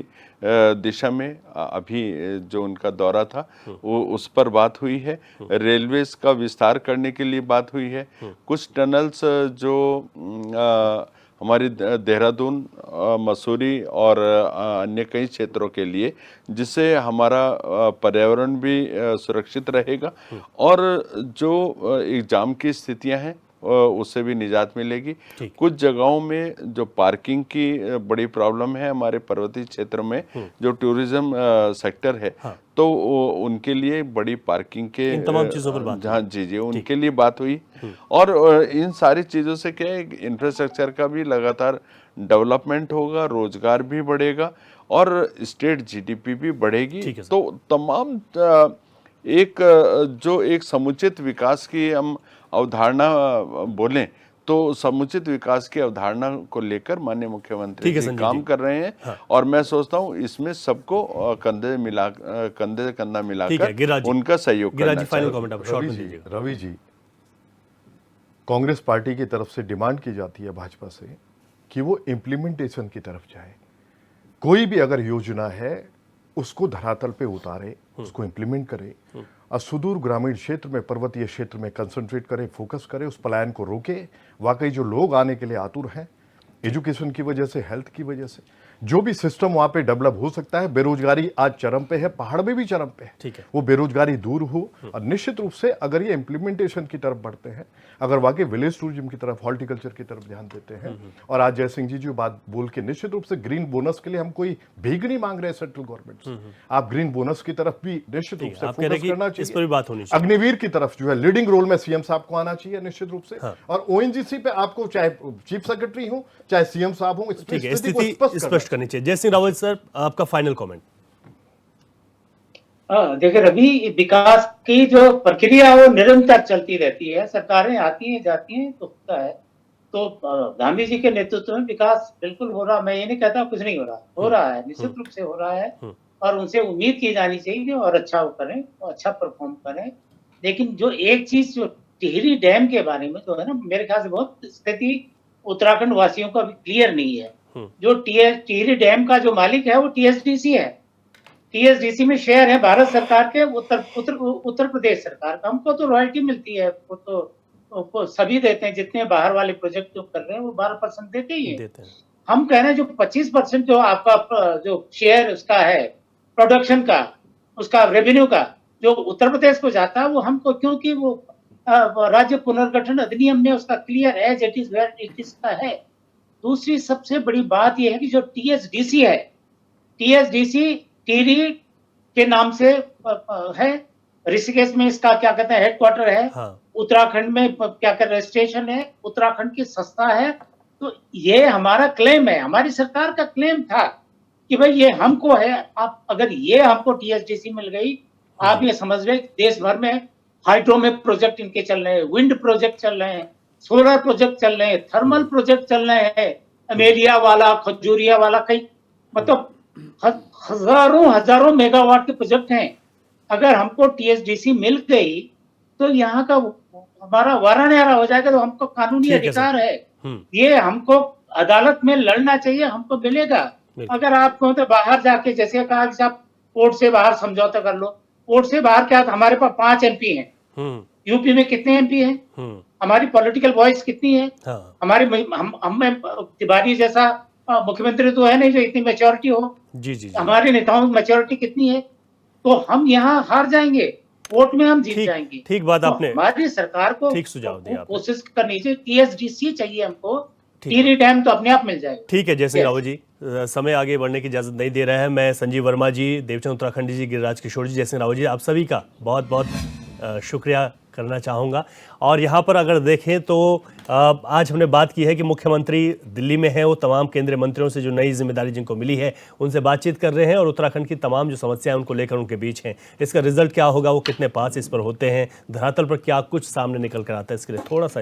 दिशा में अभी जो उनका दौरा था वो उस पर बात हुई है। रेलवेज का विस्तार करने के लिए बात हुई है। कुछ टनल्स जो हमारी देहरादून, मसूरी और अन्य कई क्षेत्रों के लिए, जिससे हमारा पर्यावरण भी सुरक्षित रहेगा और जो एग्जाम की स्थितियां हैं उससे भी निजात मिलेगी। कुछ जगहों में जो पार्किंग की बड़ी प्रॉब्लम है हमारे पर्वतीय क्षेत्र में, जो टूरिज्म सेक्टर है, तो उनके लिए बड़ी पार्किंग के इन तमाम चीजों पर बात हाँ जी उनके लिए बात हुई। और इन सारी चीज़ों से क्या है, इंफ्रास्ट्रक्चर का भी लगातार डेवलपमेंट होगा, रोजगार भी बढ़ेगा और स्टेट जीडीपी भी बढ़ेगी। तो तमाम जो एक समुचित विकास की हम अवधारणा बोलें तो समुचित विकास की अवधारणा को लेकर माननीय मुख्यमंत्री जी काम कर रहे हैं। हाँ। और मैं सोचता हूँ इसमें सबको कंधे से कंधा मिलाकर उनका सहयोग करना चाहिए। रवि जी, कांग्रेस पार्टी की तरफ से डिमांड की जाती है भाजपा से कि वो इम्प्लीमेंटेशन की तरफ जाए। कोई भी अगर योजना है उसको धरातल पे उतारे, उसको इम्प्लीमेंट करे और सुदूर ग्रामीण क्षेत्र में, पर्वतीय क्षेत्र में कंसंट्रेट करे, फोकस करे, उस पलायन को रोके। वाकई जो लोग आने के लिए आतुर हैं, एजुकेशन की वजह से, हेल्थ की वजह से, जो भी सिस्टम वहां पे डेवलप हो सकता है। बेरोजगारी आज चरम पे है, पहाड़ में भी चरम पे है, ठीक है। वो बेरोजगारी दूर हो। और निश्चित रूप से अगर ये इम्प्लीमेंटेशन की तरफ बढ़ते हैं, अगर वाकई विलेज टूरिज्म की तरफ, हॉर्टिकल्चर की तरफ ध्यान देते हैं, और आज जय सिंह जी जो बात बोल के निश्चित रूप से ग्रीन बोनस के लिए हम कोई भीख नहीं मांग रहे सेंट्रल गवर्नमेंट से, आप ग्रीन बोनस की तरफ भी निश्चित रूप से आप कह रहे फोकस हैं करना कि इस पर चाहिए। भी बात होनी चाहिए। अग्निवीर की तरफ जो है लीडिंग रोल में सीएम साहब को आना चाहिए निश्चित रूप से। और ओएनजीसी पे आपको चाहे चीफ सेक्रेटरी हो चाहे सीएम साहब हो, ठीक है, स्थिति को स्थिति स्पष्ट करनी चाहिए। जय सिंह रावत सर, आपका फाइनल कमेंट। देखिए रवि, विकास की जो प्रक्रिया वो निरंतर चलती रहती है, सरकारें आती हैं जाती हैं तो होता है। तो गांधी जी के नेतृत्व में विकास बिल्कुल हो रहा, मैं ये नहीं कहता कुछ नहीं हो रहा है, निश्चित रूप से हो रहा है। और उनसे उम्मीद की जानी चाहिए और अच्छा वो करें और अच्छा परफॉर्म करें। लेकिन जो एक चीज जो टिहरी डैम के बारे में जो है ना, मेरे ख्याल से बहुत स्थिति उत्तराखंड वासियों का भी क्लियर नहीं है। जो टिहरी डैम का जो मालिक है वो टीएसडीसी है। टीएसडीसी में शेयर है भारत सरकार के, उत्तर प्रदेश सरकार का। हमको तो रॉयल्टी मिलती है, वो तो सभी देते हैं, जितने बाहर वाले प्रोजेक्ट जो कर रहे हैं वो 12% देते ही है। हम कह रहे हैं जो 25% जो आपका जो शेयर उसका है प्रोडक्शन का, उसका रेवेन्यू का, जो उत्तर प्रदेश को जाता है वो हमको, क्योंकि वो राज्य पुनर्गठन अधिनियम में उसका clear as it is where it is का है। दूसरी सबसे बड़ी बात यह है कि जो टीएसडीसी है, टीएसडीसी टिहरी के नाम से है, ऋषिकेश में इसका क्या कहते हैं हेडक्वार्टर है। उत्तराखंड में क्या कर रजिस्ट्रेशन है, उत्तराखंड की संस्था है। तो ये हमारा क्लेम है, हमारी सरकार का क्लेम था कि भाई ये हमको है। आप अगर ये हमको टीएसडीसी मिल गई, आप ये समझ रहे देश भर में हाइड्रो में प्रोजेक्ट इनके चल रहे हैं, विंड प्रोजेक्ट चल रहे हैं, सोलर प्रोजेक्ट चल रहे हैं, थर्मल प्रोजेक्ट चल रहे हैं, अमेरिया वाला, खजूरिया वाला, कई मतलब हजारों मेगावाट के प्रोजेक्ट हैं। अगर हमको टीएसडीसी मिल गई तो यहाँ का हमारा वारा न्यारा हो जाएगा। तो हमको कानूनी अधिकार है, ये हमको अदालत में लड़ना चाहिए, हमको मिलेगा। अगर आप कहो तो बाहर जाके, जैसे कहा कि आप कोर्ट से बाहर समझौता कर लो, कोर्ट से बाहर क्या, हमारे पास 5 एमपी हैं। यूपी में कितने एमपी हैं? हमारी पॉलिटिकल वॉइस कितनी है? हमारी हम तिवारी जैसा मुख्यमंत्री तो है नहीं जो इतनी मैच्योरिटी हो। जी। हमारे नेताओं की मैच्योरिटी कितनी है? तो हम यहाँ हार जाएंगे, कोर्ट में हम जीत जाएंगे। ठीक बात आपने, हमारी सरकार को ठीक सुझाव दिया, कोशिश करनी चाहिए। टीएसडीसी चाहिए हमको, टिहरी डैम तो अपने आप मिल जाएगा। ठीक है जय सिंह रावत जी, समय आगे बढ़ने की इजाजत नहीं दे रहा है। मैं संजीव वर्मा जी, देवचंद उत्तराखंडी जी, गिरिराज किशोर जी, जय सिंह रावत जी, आप सभी का बहुत बहुत शुक्रिया करना चाहूँगा। और यहाँ पर अगर देखें तो आज हमने बात की है कि मुख्यमंत्री दिल्ली में है, वो तमाम केंद्रीय मंत्रियों से जो नई जिम्मेदारी जिनको मिली है उनसे बातचीत कर रहे हैं और उत्तराखंड की तमाम जो समस्याएं उनको लेकर उनके बीच हैं। इसका रिजल्ट क्या होगा, वो कितने पास इस पर होते हैं, धरातल पर क्या कुछ सामने निकल कर आता है, इसके लिए थोड़ा सा